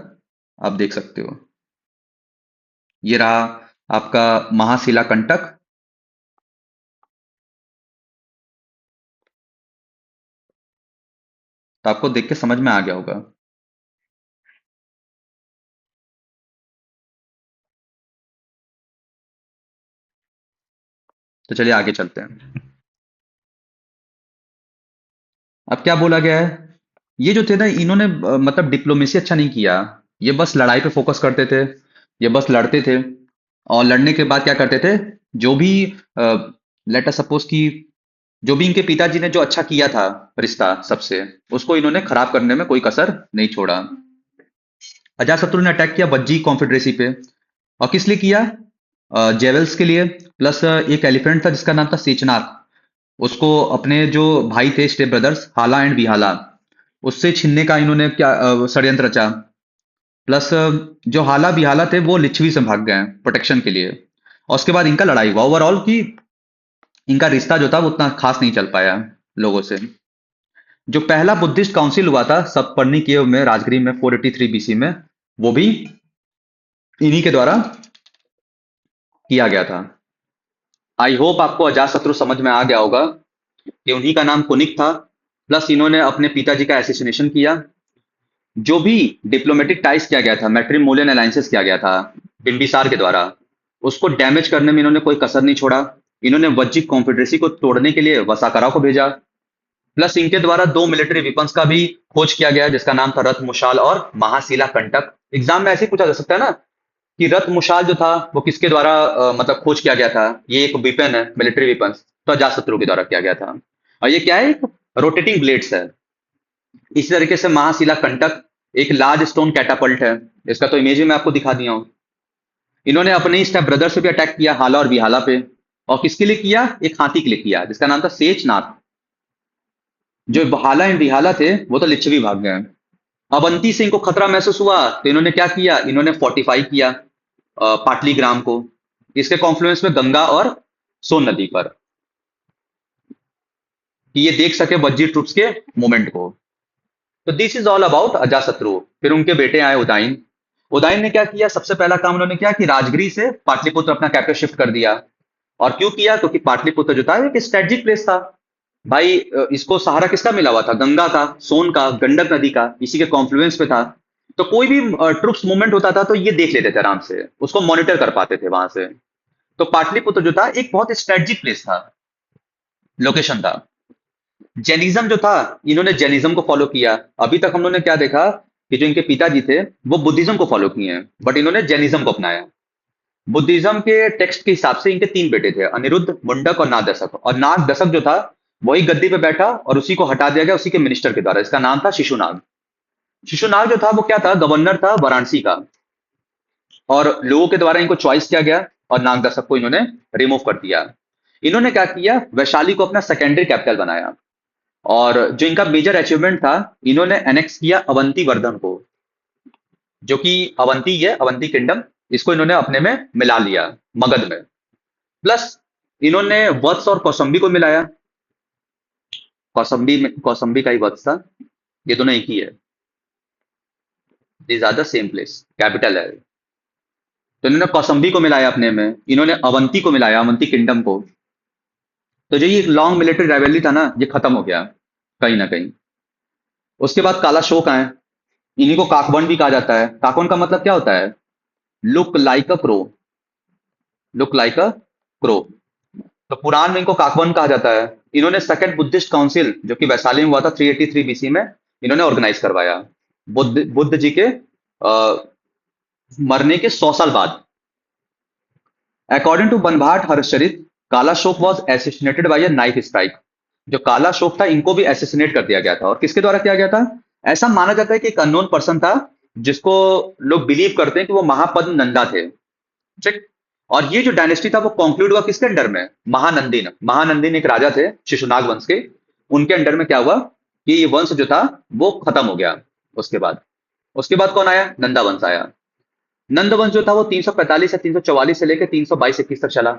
आप देख सकते हो। ये रहा आपका महाशिला कंटक। तो आपको देख के समझ में आ गया होगा। तो चलिए आगे चलते हैं। अब क्या बोला गया है, ये जो थे ना इन्होंने मतलब डिप्लोमेसी अच्छा नहीं किया। ये बस लड़ाई पे फोकस करते थे, ये बस लड़ते थे। और लड़ने के बाद क्या करते थे, जो भी लेट अस सपोज कि जो भी इनके पिताजी ने जो अच्छा किया था रिश्ता सबसे, उसको इन्होंने खराब करने में कोई कसर नहीं छोड़ा। अजातशत्रु ने अटैक किया वज्जी कॉन्फेडरेसी पे। और किस लिए किया, जेवल्स के लिए। प्लस एक एलिफेंट था जिसका नाम था सेचनाथ, उसको अपने जो भाई थे स्टेप ब्रदर्स हाला एंड विहाला, उससे छीनने का इन्होंने क्या षड्यंत्र रचा। प्लस जो हाला बिहाला थे वो लिच्छवी से भाग गए प्रोटेक्शन के लिए। और उसके बाद इनका लड़ाई हुआ ओवरऑल कि इनका रिश्ता जो था वो उतना खास नहीं चल पाया लोगों से। जो पहला बुद्धिस्ट काउंसिल हुआ था सतपर्णिकेय में राजगृह में 483 बीसी में, वो भी इन्हीं के द्वारा किया गया था। आई होप आपको अजातशत्रु समझ में आ गया होगा कि उन्हीं का नाम कुनिक था। प्लस इन्होंने अपने पिताजी का एसेसिनेशन किया। जो भी डिप्लोमेटिक टाइज किया गया था, मैट्रिमोनियल अलायंसेस किया गया था बिम्बिसार के द्वारा, उसको डैमेज करने में इन्होंने कोई कसर नहीं छोड़ा। इन्होंने वज्जिक कॉन्फेडरेसी को तोड़ने के लिए वसाकरा को भेजा। प्लस इनके द्वारा दो मिलिट्री वेपन्स का भी खोज किया गया जिसका नाम था रथ मुशाल और महाशिला कंटक। एग्जाम में ऐसे ही पूछा जा सकता है ना कि रथ मुशाल जो था वो किसके द्वारा मतलब खोज किया गया था, ये एक वेपन है मिलिट्री वेपन, तो अजातशत्रु के द्वारा किया गया था। और ये क्या है, एक रोटेटिंग ब्लेड्स है। इसी तरीके से महाशिला कंटक एक लार्ज स्टोन कैटापल्ट है, इसका तो इमेज भी मैं आपको दिखा दिया हूं। इन्होंने अपने स्टेप ब्रदर से भी अटैक किया हाला और बिहाला पे। और किसके लिए किया, एक हाथी के लिए किया जिसका नाम था सेचनाथ। जो हाला एंड बिहाला थे वो तो लिच्छवी भाग गए। अवंती से इनको खतरा महसूस हुआ तो इन्होंने क्या किया, इन्होंने फोर्टिफाई किया पाटली ग्राम को, इसके कॉन्फ्लुएंस में गंगा और सोन नदी पर, कि ये देख सके वज्जी ट्रुप्स के मूवमेंट को। तो this is all about Ajatashatru. फिर उनके बेटे आए उदयन। उदयन ने क्या किया, सबसे पहला काम उन्होंने किया कि राजगृह से पाटलिपुत्र अपना कैपिटल शिफ्ट कर दिया। और क्यों किया, क्योंकि पाटलिपुत्र जो था एक स्ट्रेटेजिक प्लेस था। भाई इसको सहारा किसका मिला हुआ था, गंगा का, सोन का, गंडक नदी का, इसी के कॉन्फ्लुएंस पे था। तो कोई भी ट्रुप्स मूवमेंट होता था तो ये देख लेते थे आराम से, उसको मॉनिटर कर पाते थे वहां से। तो पाटलिपुत्र जो था एक बहुत स्ट्रेटेजिक प्लेस था, लोकेशन था। जैनिज्म जो था, इन्होंने जैनिज्म को फॉलो किया। अभी तक हम लोगों ने क्या देखा कि जो इनके पिताजी थे वो बुद्धिज्म को फॉलो किए हैं, बट इन्होंने जैनिज्म को अपनाया। बुद्धिज्म के टेक्स्ट के हिसाब से इनके तीन बेटे थे, अनिरुद्ध, मुंडक और नागदशक। और नागदशक जो था वही गद्दी पे बैठा और उसी को हटा दिया गया उसी के मिनिस्टर के द्वारा, इसका नाम था शिशुनाग। शिशुनाग जो था वो क्या था, गवर्नर था वाराणसी का। और लोगों के द्वारा इनको चॉइस किया गया और नागदशक को इन्होंने रिमूव कर दिया। इन्होंने क्या किया, वैशाली को अपना सेकेंडरी कैपिटल बनाया। और जो इनका मेजर अचीवमेंट था, इन्होंने एनेक्स किया अवंती वर्धन को, जो कि अवंती है, अवंती किंगडम, इसको इन्होंने अपने में मिला लिया मगध में। प्लस इन्होंने वत्स और कौसंबी को मिलाया। कौसंबी में, कौसंबी का ही वत्स था, ये दोनों एक ही है, this are the same place, capital है। तो इन्होंने कौसंबी को मिलाया अपने में, इन्होंने अवंती को मिलाया, अवंती किंगडम को। तो जो ये लॉन्ग मिलिट्री राइवलरी था ना, ये खत्म हो गया कहीं ना कहीं। उसके बाद काला शोक आए, इन्हीं को काकवन भी कहा जाता है। काकवन का मतलब क्या होता है, look like a crow, look like a crow. तो पुराण में इनको काकवन कहा जाता है। इन्होंने सेकंड बुद्धिस्ट काउंसिल जो कि वैशाली में हुआ था 383 बीसी में, इन्होंने ऑर्गेनाइज करवाया बुद्ध जी के मरने के 100 साल बाद। According to बनभाट Harshacharit, Kalashok was assassinated by a knife strike. जो काला शोक था इनको भी एसिसिनेट कर दिया गया था। और किसके द्वारा किया गया था, ऐसा माना जाता है कि एक अननोन पर्सन था जिसको लोग बिलीव करते हैं कि वो महापद्म नंदा थे। ठीक। और ये जो डायनेस्टी था वो कंक्लूड हुआ किसके अंडर में, महानंदीन। महानंदीन एक राजा थे शिशुनाग वंश के, उनके अंडर में क्या हुआ, कि ये वंश जो था वो खत्म हो गया। उसके बाद कौन आया? नंदा वंश आया। नंद वंश जो था वो 345 से 344 से लेकर 322-21 तक चला।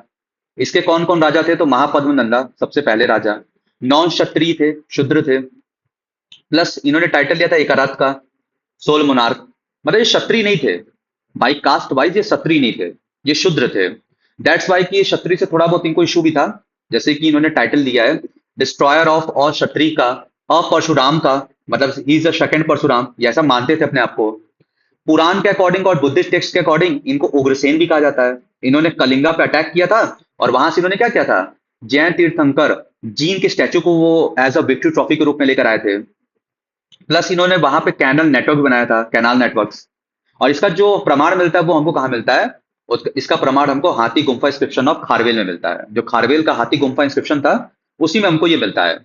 इसके कौन कौन राजा थे? तो महापद्म नंदा सबसे पहले राजा, नॉन क्षत्रिय थे, शूद्र थे, प्लस इन्होंने टाइटल लिया था एकारात का, सोल मोनार्क। मतलब ये क्षत्रिय नहीं थे, बाई कास्ट वाइज ये क्षत्रिय नहीं थे, ये शूद्र थे। दैट्स वाई कि ये क्षत्रिय से थोड़ा बहुत इनको इशू भी था। जैसे कि इन्होंने टाइटल दिया है डिस्ट्रॉयर ऑफ ऑल क्षत्रिय का, अपरशुराम का, मतलब ही इज द सेकंड परशुराम, ये ऐसा मानते थे अपने आप को। पुराण के अकॉर्डिंग और बुद्धिस्ट टेक्स्ट के अकॉर्डिंग इनको उग्रसेन भी कहा जाता है। इन्होंने कलिंगा पे अटैक किया था और वहां से इन्होंने क्या किया था? जैन तीर्थंकर जीन के स्टैचू को वो एज अ विक्ट्री ट्रॉफी के रूप में लेकर आए थे। प्लस इन्होंने वहां पे कैनल नेटवर्क बनाया था, कैनाल नेटवर्क्स। और इसका जो प्रमाण मिलता है वो हमको कहाँ मिलता है? इसका प्रमाण हमको हाथी गुम्फा इंस्क्रिप्शन ऑफ खारवेल में मिलता है। जो खारवेल का हाथी गुम्फा इंस्क्रिप्शन था उसी में हमको ये मिलता है।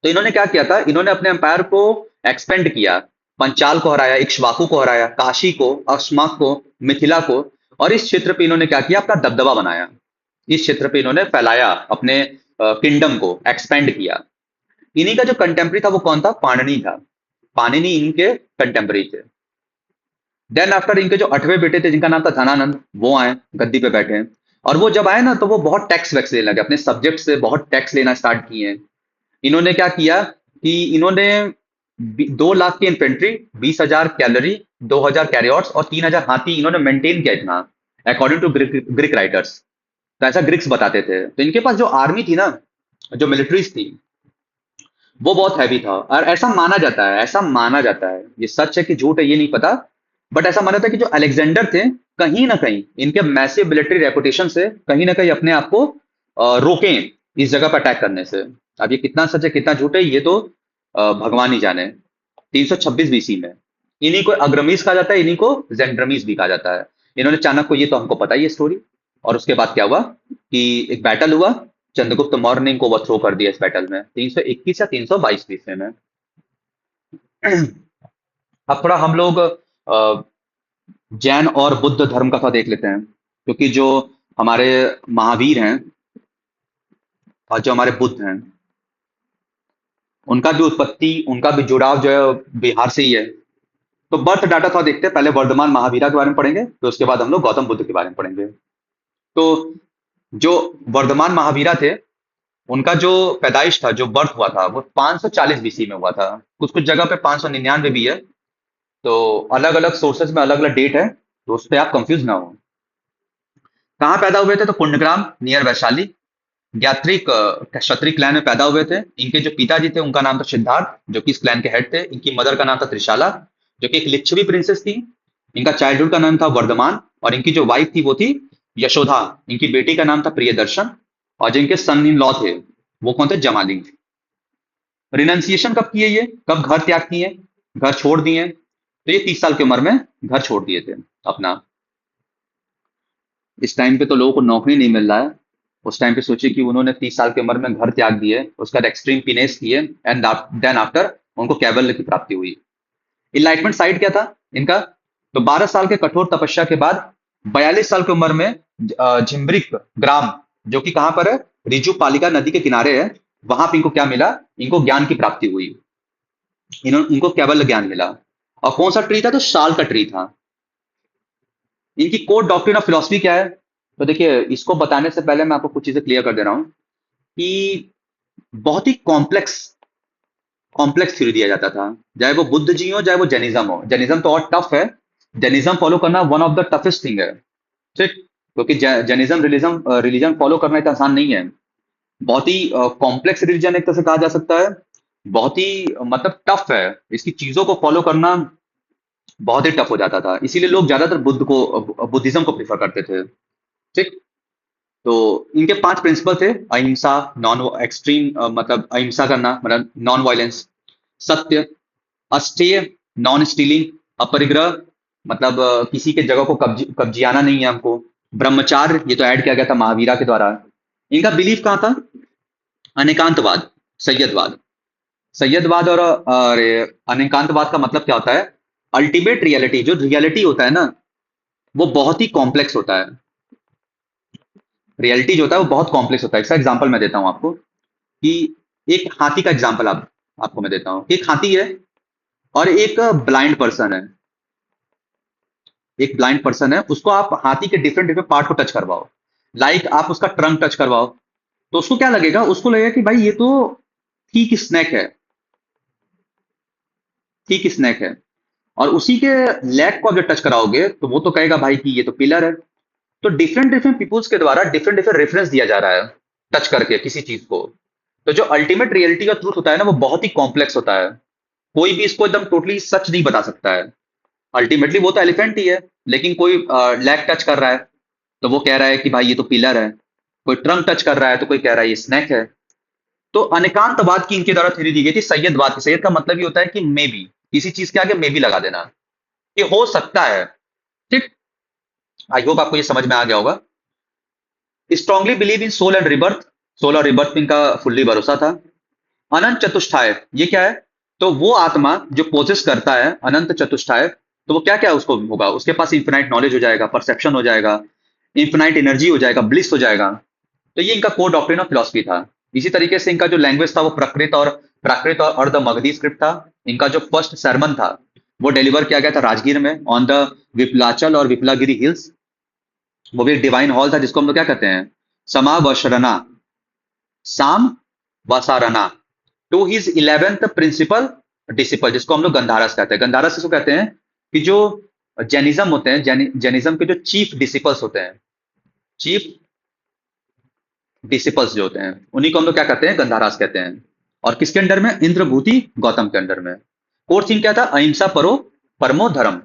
तो इन्होंने क्या किया था? इन्होंने अपने एम्पायर को एक्सपेंड किया, पंचाल को हराया, इक्ष्वाकु को हराया, काशी को, अश्माक को, मिथिला को। और इस क्षेत्र पे इन्होंने क्या किया? अपना दबदबा बनाया। इस क्षेत्र पे इन्होंने फैलाया अपने किंगडम को, एक्सपेंड किया। इन्हीं का जो कंटेम्प्रेरी था वो कौन था? पाणिनि था। पाणिनि इनके कंटेम्प्रेरी थे। देन आफ्टर इनके जो 8वें बेटे थे जिनका नाम था धनानंद, वो आए गद्दी पे बैठे। और वो जब आए ना तो वो बहुत टैक्स वैक्स लेने लगे, अपने सब्जेक्ट से बहुत टैक्स लेना स्टार्ट किए। इन्होंने क्या किया कि इन्होंने 2 लाख की इन्फेंट्री, 20,000 कैलरी, 2,000 कैरियर्स और 3,000 हाथी इन्होंने मेंटेन किया इतना, अकॉर्डिंग टू ग्रीक राइटर्स। तो ऐसा ग्रीक्स बताते थे। तो इनके पास जो आर्मी थी ना, जो मिलिट्रीज थी, वो बहुत हैवी था। और ऐसा माना जाता है, ये सच है कि झूठ है ये नहीं पता, बट ऐसा माना था कि जो अलेक्जेंडर थे, कहीं ना कहीं इनके मैसिव मिलिट्री रेपुटेशन से कहीं ना कहीं अपने आप को रोकें इस जगह पर अटैक करने से। अब ये कितना सच है कितना झूठ है ये तो भगवान ही जाने। 326 बीसी में इन्हीं को अग्रमीज कहा जाता है, इन्हीं को जेंड्रमीज भी कहा जाता है। इन्होंने चाणक्य को, ये तो हमको पता ही है स्टोरी। और उसके बाद क्या हुआ कि एक बैटल हुआ, चंद्रगुप्त मौर्य ने इनको ओवरथ्रो कर दिया इस बैटल में 321 या 322 ईस्वी में। अब थोड़ा हम लोग जैन और बुद्ध धर्म का थोड़ा देख लेते हैं, क्योंकि जो हमारे महावीर हैं और जो हमारे बुद्ध हैं, उनका भी उत्पत्ति, उनका भी जुड़ाव जो है बिहार से ही है। तो बर्थ डाटा थोड़ा देखते हैं। पहले वर्धमान महावीरा के बारे में पढ़ेंगे, तो उसके बाद हम लोग गौतम बुद्ध के बारे में पढ़ेंगे। तो जो वर्धमान महावीरा थे, उनका जो पैदाइश था, जो बर्थ हुआ था, वो 540 बीसी में हुआ था। कुछ कुछ जगह पे 599 भी है। तो अलग अलग सोर्सेज में अलग अलग डेट है, तो उस पर आप कंफ्यूज ना हो। कहाँ पैदा हुए थे? तो कुंडग्राम नियर वैशाली, ज्ञात्रिक क्षत्रिय क्लैन में पैदा हुए थे। इनके जो पिताजी थे उनका नाम था सिद्धार्थ, जो कि इस क्लैन के हेड थे। इनकी मदर का नाम था त्रिशाला, जो कि एक लिच्छवी प्रिंसेस थी। इनका चाइल्डहुड का नाम था वर्धमान, और इनकी जो वाइफ थी वो थी यशोधा। इनकी बेटी का नाम था प्रियदर्शन, और जिनके सन इन लॉ थे वो कौन थे? जमाली। रिनाउंसिएशन कब किए? ये कब घर त्याग किए, घर छोड़ दिए? तो ये 30 साल की उम्र में घर छोड़ दिए थे अपना। इस टाइम पे तो लोगों को नौकरी नहीं मिल रहा है। उस टाइम पे सोचिए कि उन्होंने 30 साल की उम्र में घर त्याग दिए, उसका एक्सट्रीम पिनेस किए, एंड देन आफ्टर उनको कैवल्य की प्राप्ति हुई। इनलाइटमेंट साइड क्या था इनका? तो 12 साल के कठोर तपस्या के बाद 42 साल की उम्र में झिम्ब्रिक ग्राम, जो कि कहां पर है? रिजु पालिका नदी के किनारे है। वहां पे इनको क्या मिला? इनको ज्ञान की प्राप्ति हुई, इनको कैवल्य ज्ञान मिला। और कौन सा ट्री था? तो साल का ट्री था। इनकी कोर डॉक्ट्रिन ऑफ फिलोसफी क्या है? तो देखिए, इसको बताने से पहले मैं आपको कुछ चीजें क्लियर कर दे रहा हूं कि बहुत ही कॉम्प्लेक्स कॉम्प्लेक्स थ्योरी दिया जाता था, चाहे वो बुद्ध जी हो चाहे वो जैनिज्म हो। जैनिज्म तो और टफ है, जैनिज्म फॉलो करना one of the toughest thing है, ठीक? क्योंकि जैनिज्म रिलीजन रिलीजन फॉलो करना इतना आसान नहीं है। बहुत ही कॉम्प्लेक्स रिलीजन एक तरह से कहा जा सकता है। बहुत ही मतलब टफ है, इसकी चीजों को फॉलो करना बहुत ही टफ हो जाता था। इसीलिए लोग ज्यादातर बुद्धिज्म को प्रीफर करते थे, ठीक? तो इनके 5 प्रिंसिपल थे। अहिंसा, नॉन एक्सट्रीम मतलब अहिंसा करना, मतलब नॉन वायलेंस। सत्य, अस्तेय, नॉन स्टीलिंग, अपरिग्रह, मतलब किसी के जगह को कब्जियाना नहीं है हमको। ब्रह्मचार्य, ये तो ऐड किया गया था महावीरा के द्वारा। इनका बिलीफ कहाँ था? अनेकांतवाद, सैयदवाद। सैयदवाद और अनेकांतवाद का मतलब क्या होता है? अल्टीमेट रियलिटी, जो रियलिटी होता है ना, वो बहुत ही कॉम्प्लेक्स होता है। रियलिटी जो होता है वो बहुत कॉम्प्लेक्स होता है। इसका एग्जांपल मैं देता हूं आपको कि एक हाथी का एग्जांपल आप आपको मैं देता हूँ। एक हाथी है और एक ब्लाइंड पर्सन है। एक ब्लाइंड पर्सन है, उसको आप हाथी के डिफरेंट डिफरेंट पार्ट को टच करवाओ। लाइक आप उसका ट्रंक टच करवाओ, तो उसको क्या लगेगा? उसको लगेगा कि भाई ये तो ठीक स्नैक है, ठीक स्नैक है। और उसी के लेग को आप जब टच कराओगे तो वो तो कहेगा भाई कि ये तो पिलर है। तो डिफरेंट डिफरेंट पीपुल्स के द्वारा डिफरेंट डिफरेंट रेफरेंस दिया जा रहा है टच करके किसी चीज को। तो जो अल्टीमेट रियलिटी का ट्रूथ होता है ना, वो बहुत ही कॉम्प्लेक्स होता है। कोई भी इसको एकदम टोटली सच नहीं बता सकता है। अल्टीमेटली वो तो एलिफेंट ही है, लेकिन कोई लेग टच कर रहा है तो वो कह रहा है कि भाई ये तो पिलर है। कोई ट्रंक टच कर रहा है तो कोई कह रहा है ये स्नैक है। तो अनेकांतवाद की इनके द्वारा थ्योरी दी गई थी, सैयदवाद की। सैयद का मतलब ये होता है कि मे बी, किसी चीज के आगे मे बी लगा देना, ये हो सकता है। ठीक। आई होप आपको ये समझ में आ गया होगा। Strongly believe in soul and rebirth. Soul और रिबर्थ में इनका फुल्ली भरोसा था। अनंत चतुष्टाय, ये क्या है? तो वो आत्मा जो पोजेस करता है अनंत चतुष्टाय, तो वो क्या क्या उसको होगा? उसके पास इंफिनाइट नॉलेज हो जाएगा, परसेप्शन हो जाएगा, इंफिनाइट एनर्जी हो जाएगा, ब्लिस हो जाएगा। तो ये इनका कोर डॉक्ट्रिन ऑफ फिलॉसफी था। इसी तरीके से इनका जो लैंग्वेज था वो प्राकृत और अर्ध मगधी स्क्रिप्ट था। इनका जो फर्स्ट सरमन था वो डिलीवर किया गया था राजगीर में, ऑन द विपलाचल और विपलागिरी हिल्स। वो भी एक डिवाइन हॉल था जिसको हम लोग क्या कहते हैं? Samavasarana, Samavasarana, to his 11th principal disciple, जिसको हम लोग गंधारस कहते हैं। गंधारस इसको कहते हैं कि जो जैनिज्म होते हैं, जैनिज्म के जो चीफ डिसिपल्स होते हैं, चीफ डिसिपल्स जो होते हैं, उन्हीं को हम लोग क्या कहते हैं? गंधारास कहते हैं। और किसके अंडर में? इंद्रभूति गौतम के अंडर में। कोर थीम क्या था? अहिंसा परो परमो धर्म।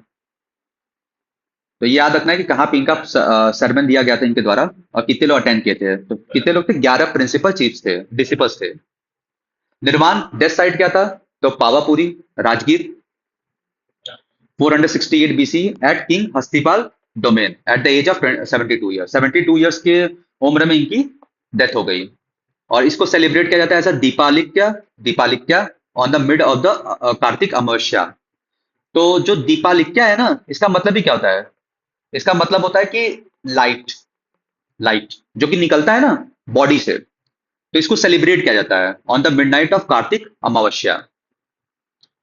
तो ये याद रखना है कि कहाँ पे इनका सरमन दिया गया था इनके द्वारा, और कितने लोग अटेंड किए थे। तो कितने लोग थे? 11 प्रिंसिपल चीफ्स थे, डिसिपल्स थे। निर्वाण डेथ साइट क्या था? तो Pawapuri, Rajgir, 468 BC at king Hastipal domain at the age of 72 year. 72 years के उम्र में इनकी डेथ हो गई। और इसको सेलिब्रेट किया जाता है as Deepalikya, Deepalikya on the mid of the Kartik Amavasya. तो जो दीपालिक्या है ना, इसका मतलब ही क्या होता है? इसका मतलब होता है कि लाइट, लाइट जो कि निकलता है ना बॉडी से, तो इसको सेलिब्रेट किया जाता है on the midnight of Kartik Amavasya.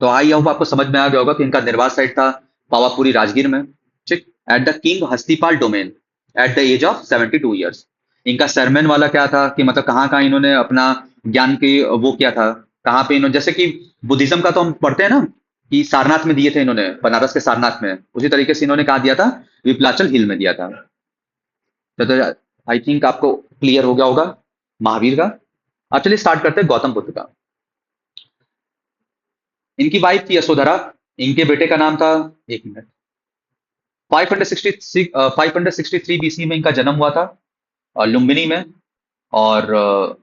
तो आई होप आपको समझ में आ गया होगा कि इनका निर्वात साइट था पावापुरी राजगीर में। ठीक। At the king Hastipal domain at the age of 72 years. इनका सरमन वाला क्या था कि मतलब कहाँ कहाँ इन्होंने अपना ज्ञान की वो किया था, कहाँ पे इन्होंने, जैसे कि बुद्धिज्म का तो हम पढ़ते हैं ना कि सारनाथ में दिए थे इन्होंने, बनारस के सारनाथ में। उसी तरीके से इन्होंने कहा दिया था? विपलाचल हिल में दिया था। तो आई थिंक आपको क्लियर हो गया होगा महावीर का। अब चलिए स्टार्ट करते हैं गौतम बुद्ध का। इनकी वाइफ थी यशोधरा। इनके बेटे का नाम था, एक मिनट, 563 बीसी में इनका जन्म हुआ था, लुम्बिनी में। और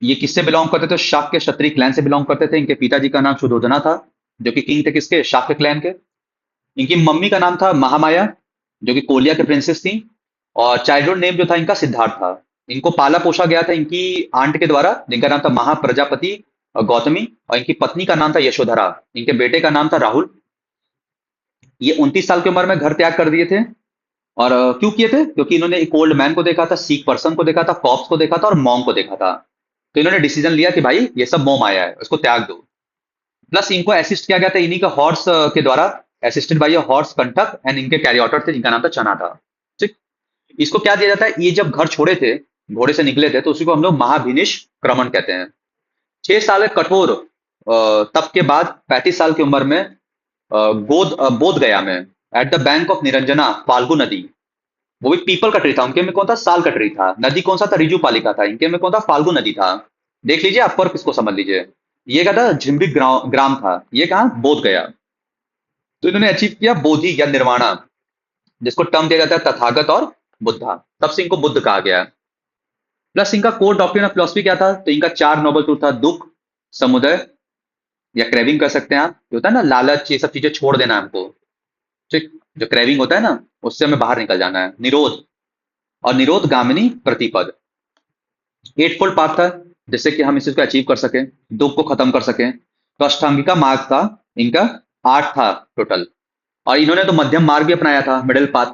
ये किससे बिलोंग करते थे? शाक्य के क्षत्रिय क्लैन से बिलोंग करते थे। इनके पिताजी का नाम सुधोधना था, जो कि किंग थे किसके? शाक्य क्लैन के। इनकी मम्मी का नाम था महामाया, जो कि कोलिया के प्रिंसेस थी। और चाइल्डहुड नेम जो था इनका सिद्धार्थ था। इनको पाला पोसा गया था इनकी आंट के द्वारा, जिनका नाम था महाप्रजापति गौतमी। और इनकी पत्नी का नाम था यशोधरा। इनके बेटे का नाम था राहुल। ये 29 साल की उम्र में घर त्याग कर दिए थे। और क्यों किए थे? क्योंकि इन्होंने एक ओल्ड मैन को देखा था, सीक पर्सन को देखा था, कॉप्स को देखा था और मॉन्ग को देखा था। तो इन्होंने डिसीजन लिया कि भाई ये सब मोम आया है, उसको त्याग दो। प्लस इनको असिस्ट किया गया था इन्हीं का हॉर्स के द्वारा, असिस्टेड बाई हॉर्स कंठक, एंड इनके कैरियोटर थे जिनका नाम था चना था। ठीक। इसको क्या दिया जाता है? ये जब घर छोड़े थे, घोड़े से निकले थे, तो उसी को हम लोग महाभिनिश क्रमण कहते हैं। 6 साल कठोर तप के बाद 35 साल की उम्र में बोध गया में, at the bank of Niranjana Falgu नदी। वो भी पीपल का ट्री था, उनके में कौन था? साल का ट्री था। नदी कौन सा था? रिजु पालिका था। इनके में कौन था? फाल्गु नदी था। देख लीजिए आप फर्क इसको समझ लीजिए। ये क्या था? झिम्बिक ग्राम था। ये कहा? बोध गया। तो इन्होंने अचीव किया बोधि या निर्वाणा, जिसको टर्म दिया जाता है तथागत और बुद्धा। तब से इनको बुद्ध कहा गया। प्लस इनका कोर डॉक्ट्रिन ऑफ फिलॉसफी क्या था? तो इनका 4 नोबल ट्रूथ था। दुख, समुदय या क्रेविंग कर सकते हैं आप, जो होता है ना लालच, ये सब चीजें छोड़ देना है हमको। ठीक। जो क्रेविंग होता है ना, उससे हमें बाहर निकल जाना है। निरोध और निरोध गामिनी प्रतिपद। 8 फोल्ड पाथ था, जिससे कि हम इस चीज को अचीव कर सकें, दुख को खत्म कर सकें। तो अष्टांगिका मार्ग था इनका, 8 था टोटल। और इन्होंने तो मध्यम मार्ग भी अपनाया था, मिडिल पाथ।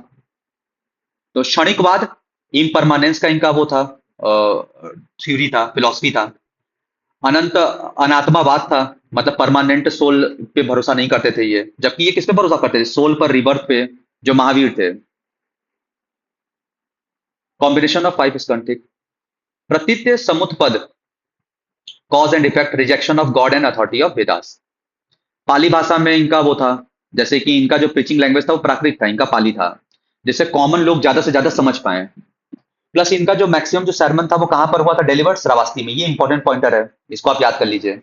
तो क्षणिकवाद, इम्परमानेंस का इनका वो था, थ्योरी था, फिलॉसफी था। अनंत अनात्मावाद था, मतलब परमानेंट सोल पे भरोसा नहीं करते थे ये, जबकि ये किस पे भरोसा करते थे? सोल पर, रिबर्थ पे, जो महावीर थे। कॉम्बिनेशन ऑफ फाइव स्कंटिक। Pratitya Samutpada, cause and effect, rejection of God and authority of Vedas. Pali भाषा में इनका वो था, जैसे कि इनका जो प्रीचिंग लैंग्वेज था वो प्राकृत था, इनका पाली था, जिससे कॉमन लोग ज्यादा से ज्यादा समझ पाए। प्लस इनका जो मैक्सिमम जो सरमन था वो कहाँ पर हुआ था? डिलीवर्ड श्रावस्ती में। ये इंपॉर्टेंट पॉइंटर है, इसको आप याद कर लीजिए।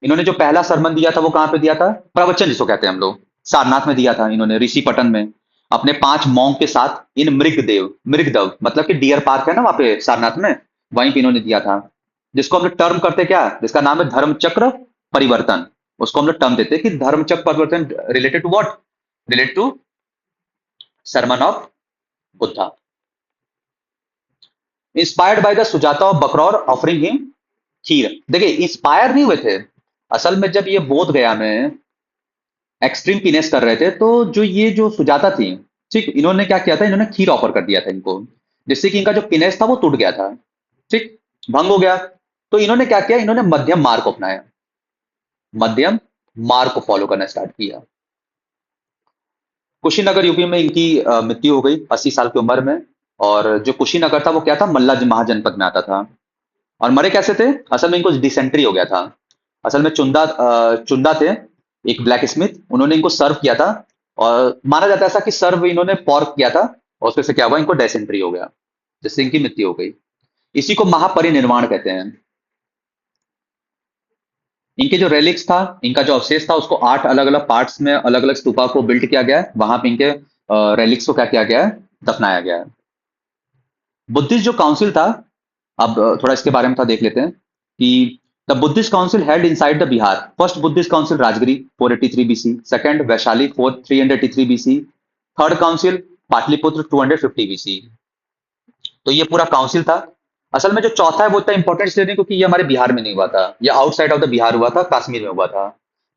इन्होंने जो पहला सरमन दिया था वो कहाँ पे दिया था? प्रवचन जिसको कहते हैं हम लोग, सारनाथ में दिया था इन्होंने, ऋषि पटन में, अपने 5 मॉन्क के साथ इन मृगदेव, मृगदव मतलब कि डियर पार्क है ना वहां पे सारनाथ में, वहीं पे इन्होंने दिया था। जिसको हम लोग टर्म करते क्या, जिसका नाम है धर्म चक्र परिवर्तन, उसको हम लोग टर्म देते हैं कि Dharma Chakra Parivartan related to what? Related to sermon of Buddha. Inspired by the Sujata of Bakraur offering him kheer. देखिए इंस्पायर नहीं हुए थे, असल में जब ये बोध गया में एक्सट्रीम पीनेस कर रहे थे, तो जो ये जो सुजाता थी, ठीक, इन्होंने क्या किया था? इन्होंने खीर ऑफर कर दिया था इनको, जिससे कि इनका जो पीनेस था वो टूट गया था, ठीक, भंग हो गया। तो इन्होंने क्या किया? इन्होंने मध्यम मार्ग को अपनाया, मध्यम मार्ग को फॉलो करना स्टार्ट किया। कुशीनगर यूपी में इनकी मृत्यु हो गई 80 साल की उम्र में। और जो कुशीनगर था वो क्या था? मल्ला महाजनपद में आता था। और मरे कैसे थे? असल में इनको डिसेंट्री हो गया था। असल में चुंदा थे, एक ब्लैक स्मिथ, उन्होंने इनको सर्व किया था। और माना जाता है ऐसा कि सर्व इन्होंने पॉर्क किया था, और उसमें से क्या हुआ? इनको डिसेंट्री हो गया, जिससे इनकी मृत्यु हो गई। इसी को महापरिनिर्वाण कहते हैं। इनके जो रेलिक्स था, इनका जो अवशेष था, उसको 8 अलग अलग पार्ट्स में, अलग अलग स्तूपा को बिल्ड किया गया है। वहां पे इनके रेलिक्स को क्या किया गया है? दफनाया गया है। बुद्धिस्ट जो काउंसिल था, अब थोड़ा इसके बारे में था देख लेते हैं कि the Buddhist council held inside the Bihar. First Buddhist council Rajagiri 483 BC, second Vaishali 383 BC, third council Pataliputra 250 BC. तो ये पूरा काउंसिल था। असल में जो चौथा है वो इतना इंपॉर्टेंट इसलिए नहीं क्योंकि ये हमारे बिहार में नहीं हुआ था, ये आउटसाइड ऑफ द बिहार हुआ था, कश्मीर में हुआ था।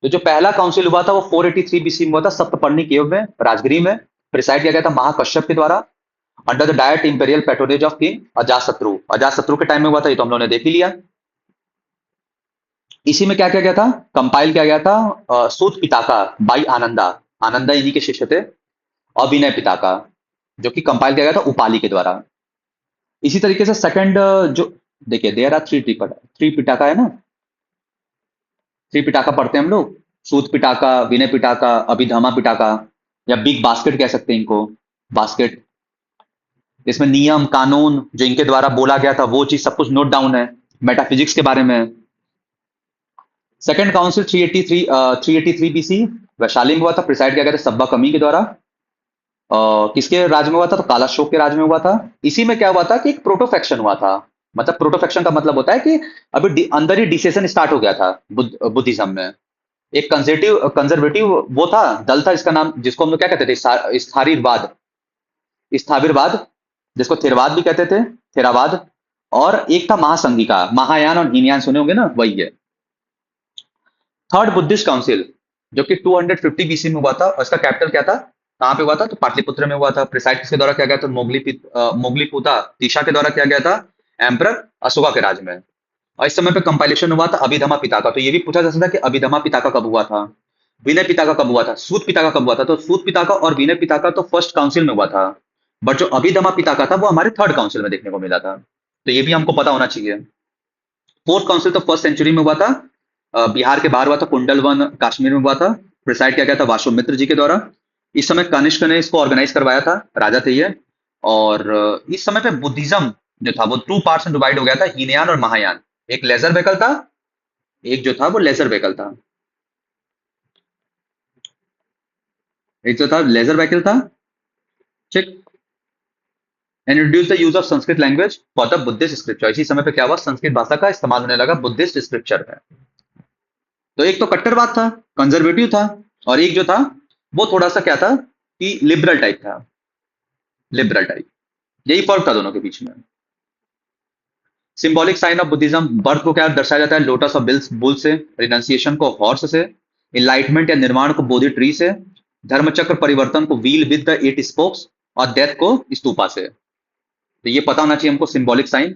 तो जो पहला काउंसिल हुआ था वो 483 बीसी में हुआ था, सप्तपर्णी केव में, राजगिरी में। प्रिसाइड किया गया था महाकश्यप के द्वारा, under the direct imperial patronage of king Ajatashatru. Ajatashatru के टाइम में हुआ था, ये तो हम लोगों ने देख ही लिया। इसी में क्या किया गया था? कंपाइल किया गया था सूत पिताका बाई आनंदा। आनंदा इन्हीं के शिष्य थे। अभिनय पिताका, जो कि कंपाइल किया गया था उपाली के द्वारा। इसी तरीके से सेकंड जो, देखिए देयर आर थ्री पिटाका है ना, थ्री पिटाका पढ़ते हैं हम लोग, सूत पिटाका, विनय पिटाका, अभिधमा पिटाका, या बिग बास्केट कह सकते हैं इनको, बास्केट। इसमें नियम कानून जो इनके द्वारा बोला गया था वो चीज सब कुछ नोट डाउन है, मेटाफिजिक्स के बारे में। सेकंड काउंसिल 383 बीसी वैशाली में हुआ था, प्रिसाइड किया गया था सब्बा कमी के द्वारा। किसके राज में हुआ था? तो कालाशोक के राज में हुआ था। इसी में क्या हुआ था कि एक प्रोटोफेक्शन हुआ था। मतलब प्रोटोफेक्शन का मतलब होता है कि अभी अंदर ही डिसेशन स्टार्ट हो गया था बुद्धिज्म में। एक कंजर्वेटिव कंजर्वेटिव वो था, दल था, इसका नाम, जिसको हम लोग क्या कहते थे? स्थारीरवाद, स्थाविरवाद, जिसको थेरवाद भी कहते थे, थेरावाद। और एक था महासंघिका, महायान और हीनयान सुने होंगे ना, वही है। थर्ड बुद्धिस्ट काउंसिल जो कि 250 बीसी में हुआ था, और इसका कैपिटल क्या था? कहाँ पे हुआ था? तो पाटलिपुत्र में हुआ था। प्रिसाइड किसके द्वारा किया गया था? मोगलीपुता तीषा के द्वारा किया गया था, एम्परर अशोका के राज में। और इस समय पे कंपाइलेशन हुआ था अभिधमा पिता का। तो ये भी पूछा जा सकता है कि अभिधमा पिता का कब हुआ था, विनय पिता का कब हुआ था, सूत पिता का कब हुआ था? तो सूत पिता का और विनय पिता का तो फर्स्ट काउंसिल में हुआ था, बट जो अभिधमा पिता का था वो हमारे थर्ड काउंसिल में देखने को मिला था। तो ये भी हमको पता होना चाहिए। फोर्थ काउंसिल तो फर्स्ट सेंचुरी में हुआ था, बिहार के बाहर हुआ था, कुंडलवन कश्मीर में हुआ था। प्रिसाइड किया गया था वासुमित्र जी के द्वारा। इस समय कनिष्क ने इसको ऑर्गेनाइज करवाया था, राजा थे ये। और इस समय पे बुद्धिज्म जो था वो 2 पार्ट्स में डिवाइड हो गया था, हीनयान और महायान। एक लेजर वेकल था, एक जो था वो लेजर वेकल था, एक जो था लेजर वेकल था, ठीक। And introduce the use of Sanskrit language for the Buddhist scripture. इसी समय पे क्या हुआ? संस्कृत भाषा का इस्तेमाल होने लगा बुद्धिस्ट स्क्रिप्चर में। तो एक तो कट्टरवाद था, कंजर्वेटिव था, और एक जो था वो थोड़ा सा क्या था कि लिबरल टाइप था, लिबरल टाइप। यही फर्क था दोनों के बीच में। Symbolic sign of Buddhism, birth को क्या दर्शाया जाता है? लोटस ऑफ बुल से, रिनाउंसिएशन को हॉर्स से, इनलाइटमेंट या निर्माण को बोधि ट्री से, धर्मचक्र परिवर्तन को व्हील विद द 8 स्पोक्स, और डेथ को स्तूपा से। तो ये पता होना चाहिए हमको सिंबॉलिक साइन।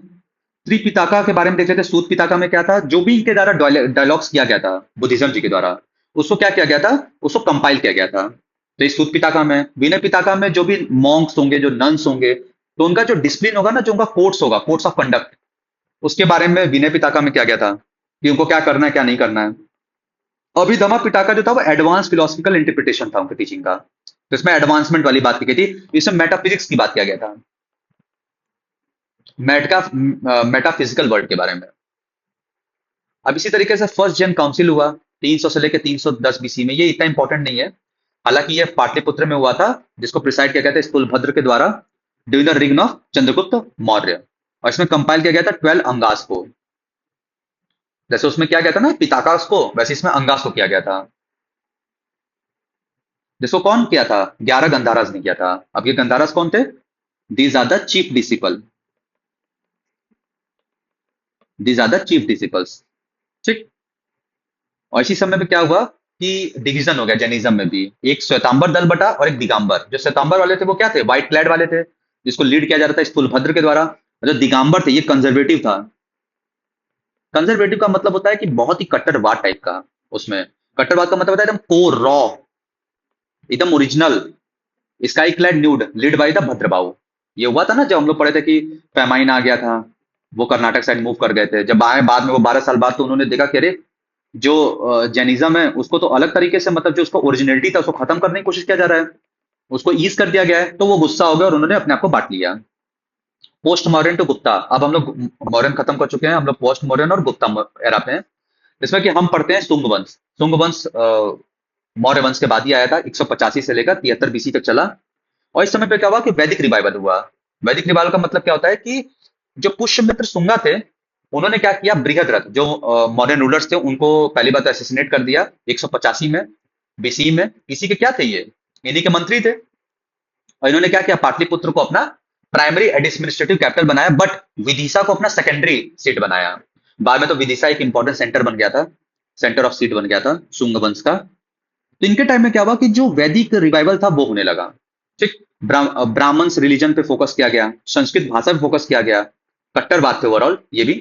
त्रिपिताका के बारे में देख लेते हैं। सूत पिताका में क्या था, जो भी इनके द्वारा डायलॉग्स किया गया था बुद्धिज्म जी के द्वारा, उसको क्या किया गया था, उसको कंपाइल किया गया था। तो इस सूत पिताका में, विनय पिताका में जो भी मॉन्क्स होंगे, जो नन्स होंगे, तो उनका जो डिसिप्लिन होगा ना, जो उनका कोड्स होगा, कोड्स ऑफ कंडक्ट, उसके बारे में विनय पिताका में किया गया था कि उनको क्या करना है, क्या नहीं करना है। अभिधमा पिटाका जो था वो एडवांस फिलोसफिकल इंटरप्रिटेशन था उनके टीचिंग का, तो इसमें एडवांसमेंट वाली बात की गई थी। इसमें मेटाफिजिक्स की बात किया गया था, मेटका मेटाफिजिकल वर्ल्ड के बारे में। अब इसी तरीके से फर्स्ट जैन काउंसिल हुआ 300 से लेकर 310 बीसी में। ये इतना इंपॉर्टेंट नहीं है, हालांकि ये पाटलिपुत्र में हुआ था, जिसको प्रिसाइड किया गया था स्थूलभद्र के द्वारा during the reign of Chandragupta Maurya. और इसमें कंपाइल किया गया था 12 अंगास को। जैसे उसमें किया गया था ना पिताकास को, वैसे इसमें अंगास को किया गया था। जिसको कौन किया था, 11 गंधारास ने किया था। अब ये गंधारास कौन थे, these are the chief disciple, these are the chief disciples. ठीक। और इसी समय पे क्या हुआ कि डिवीजन हो गया जैनिज्म में भी, एक श्वेतांबर दल बटा और एक दिगंबर। जो श्वेतांबर वाले थे वो क्या थे, व्हाइट क्लैड वाले थे, जिसको लीड किया जा रहा था स्थूलभद्र के द्वारा। और जो दिगंबर थे ये कंजर्वेटिव था। कंजर्वेटिव का मतलब होता है कि बहुत ही कट्टरवाद टाइप का। उसमें कट्टरवाद का मतलब होता है एकदम कोर रॉ, एकदम original, sky clad nude, lead by the Bhadrabahu. ये हुआ था ना जब हम लोग पढ़े थे कि पैमाइन आ गया था, वो कर्नाटक साइड मूव कर गए थे। जब आए बाद में वो 12 साल बाद, तो उन्होंने देखा कि अरे जो जैनिज्म है उसको तो अलग तरीके से, मतलब जो उसका ओरिजिनलिटी था उसको खत्म करने की कोशिश किया जा रहा है, उसको ईज कर दिया गया है। तो वो गुस्सा हो गया और उन्होंने अपने आप को बांट लिया, पोस्ट मॉडर्न टू गुप्ता। अब हम लोग मॉडर्न खत्म कर चुके हैं, हम लोग पोस्ट मॉडर्न और गुप्ता एरा पे हैं। जिसमें कि हम पढ़ते हैं सुंग वंश। सुंग वंश मौर्य वंश के बाद ही आया था, 185 से लेकर 73 बीसी तक चला। और इस समय पे क्या हुआ कि वैदिक रिवाइवल हुआ। वैदिक रिवाइवल का मतलब क्या होता है कि जो पुष्यमित्र शुंगा थे, उन्होंने क्या किया, बृहद्रथ जो मॉडर्न रूलर्स थे उनको पहली बार असेसिनेट कर दिया 185 में बीसी में। इसी के क्या थे, ये इन्हीं के मंत्री थे। और इन्होंने क्या किया, पाटलिपुत्र को अपना प्राइमरी एडमिनिस्ट्रेटिव कैपिटल बनाया, बट विदिशा को अपना सेकेंडरी सीट बनाया। बाद में तो विदिशा एक इंपॉर्टेंट सेंटर बन गया था, सेंटर ऑफ सीट बन गया था शुंग वंश का। तो इनके टाइम में क्या हुआ कि जो वैदिक रिवाइवल था वो होने लगा। ठीक। ब्राह्मण्स रिलीजन पे फोकस किया गया, संस्कृत भाषा पे फोकस किया गया, कट्टरवाद थे ओवरऑल ये भी।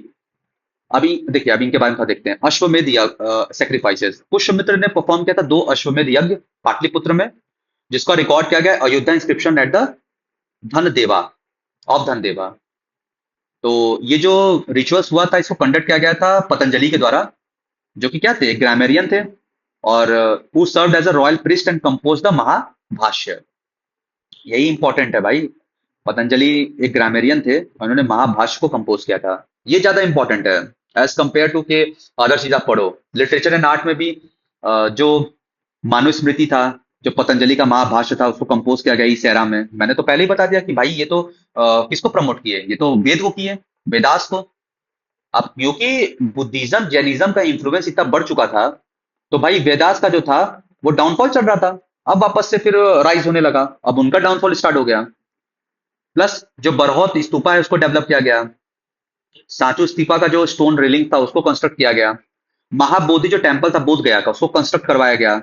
अभी देखिए, अभी इनके बारे में थोड़ा देखते हैं। अश्वमेध सेक्रीफाइसेस, पुष्यमित्र ने परफॉर्म किया था 2 अश्वमेध यज्ञ पाटलिपुत्र में, जिसका रिकॉर्ड किया गया Ayodhya inscription at the Dhanadeva of Dhanadeva. तो ये जो रिचुअल्स हुआ था इसको कंडक्ट किया गया था पतंजलि के द्वारा, जो कि क्या थे, ग्रामेरियन थे, और who served as a royal priest and compose the Mahabhashya. यही इंपॉर्टेंट है भाई, पतंजलि एक ग्रामेरियन थे और उन्होंने महाभाष्य को कंपोज किया था। ये ज्यादा इंपॉर्टेंट है एज कंपेयर टू के अदर चीज आप पढ़ो। लिटरेचर एंड आर्ट में भी जो मानुस्मृति था, जो पतंजलि का महाभाष्य था, उसको कंपोज किया गया इस एरा में। मैंने तो पहले ही बता दिया कि भाई ये तो किसको प्रमोट किए, ये तो वेद को किए, वेदास को। अब क्योंकि बुद्धिज्म जैनिज्म का इन्फ्लुएंस इतना बढ़ चुका था, तो भाई वेदास का जो था वो डाउनफॉल चल रहा था। अब वापस से फिर राइज होने लगा, अब उनका डाउनफॉल स्टार्ट हो गया। प्लस जो बरहौत स्तूपा है उसको डेवलप किया गया, सांचू स्तूपा का जो स्टोन रेलिंग था उसको कंस्ट्रक्ट किया गया, महाबोधि जो टेम्पल था बोध गया का उसको कंस्ट्रक्ट करवाया गया।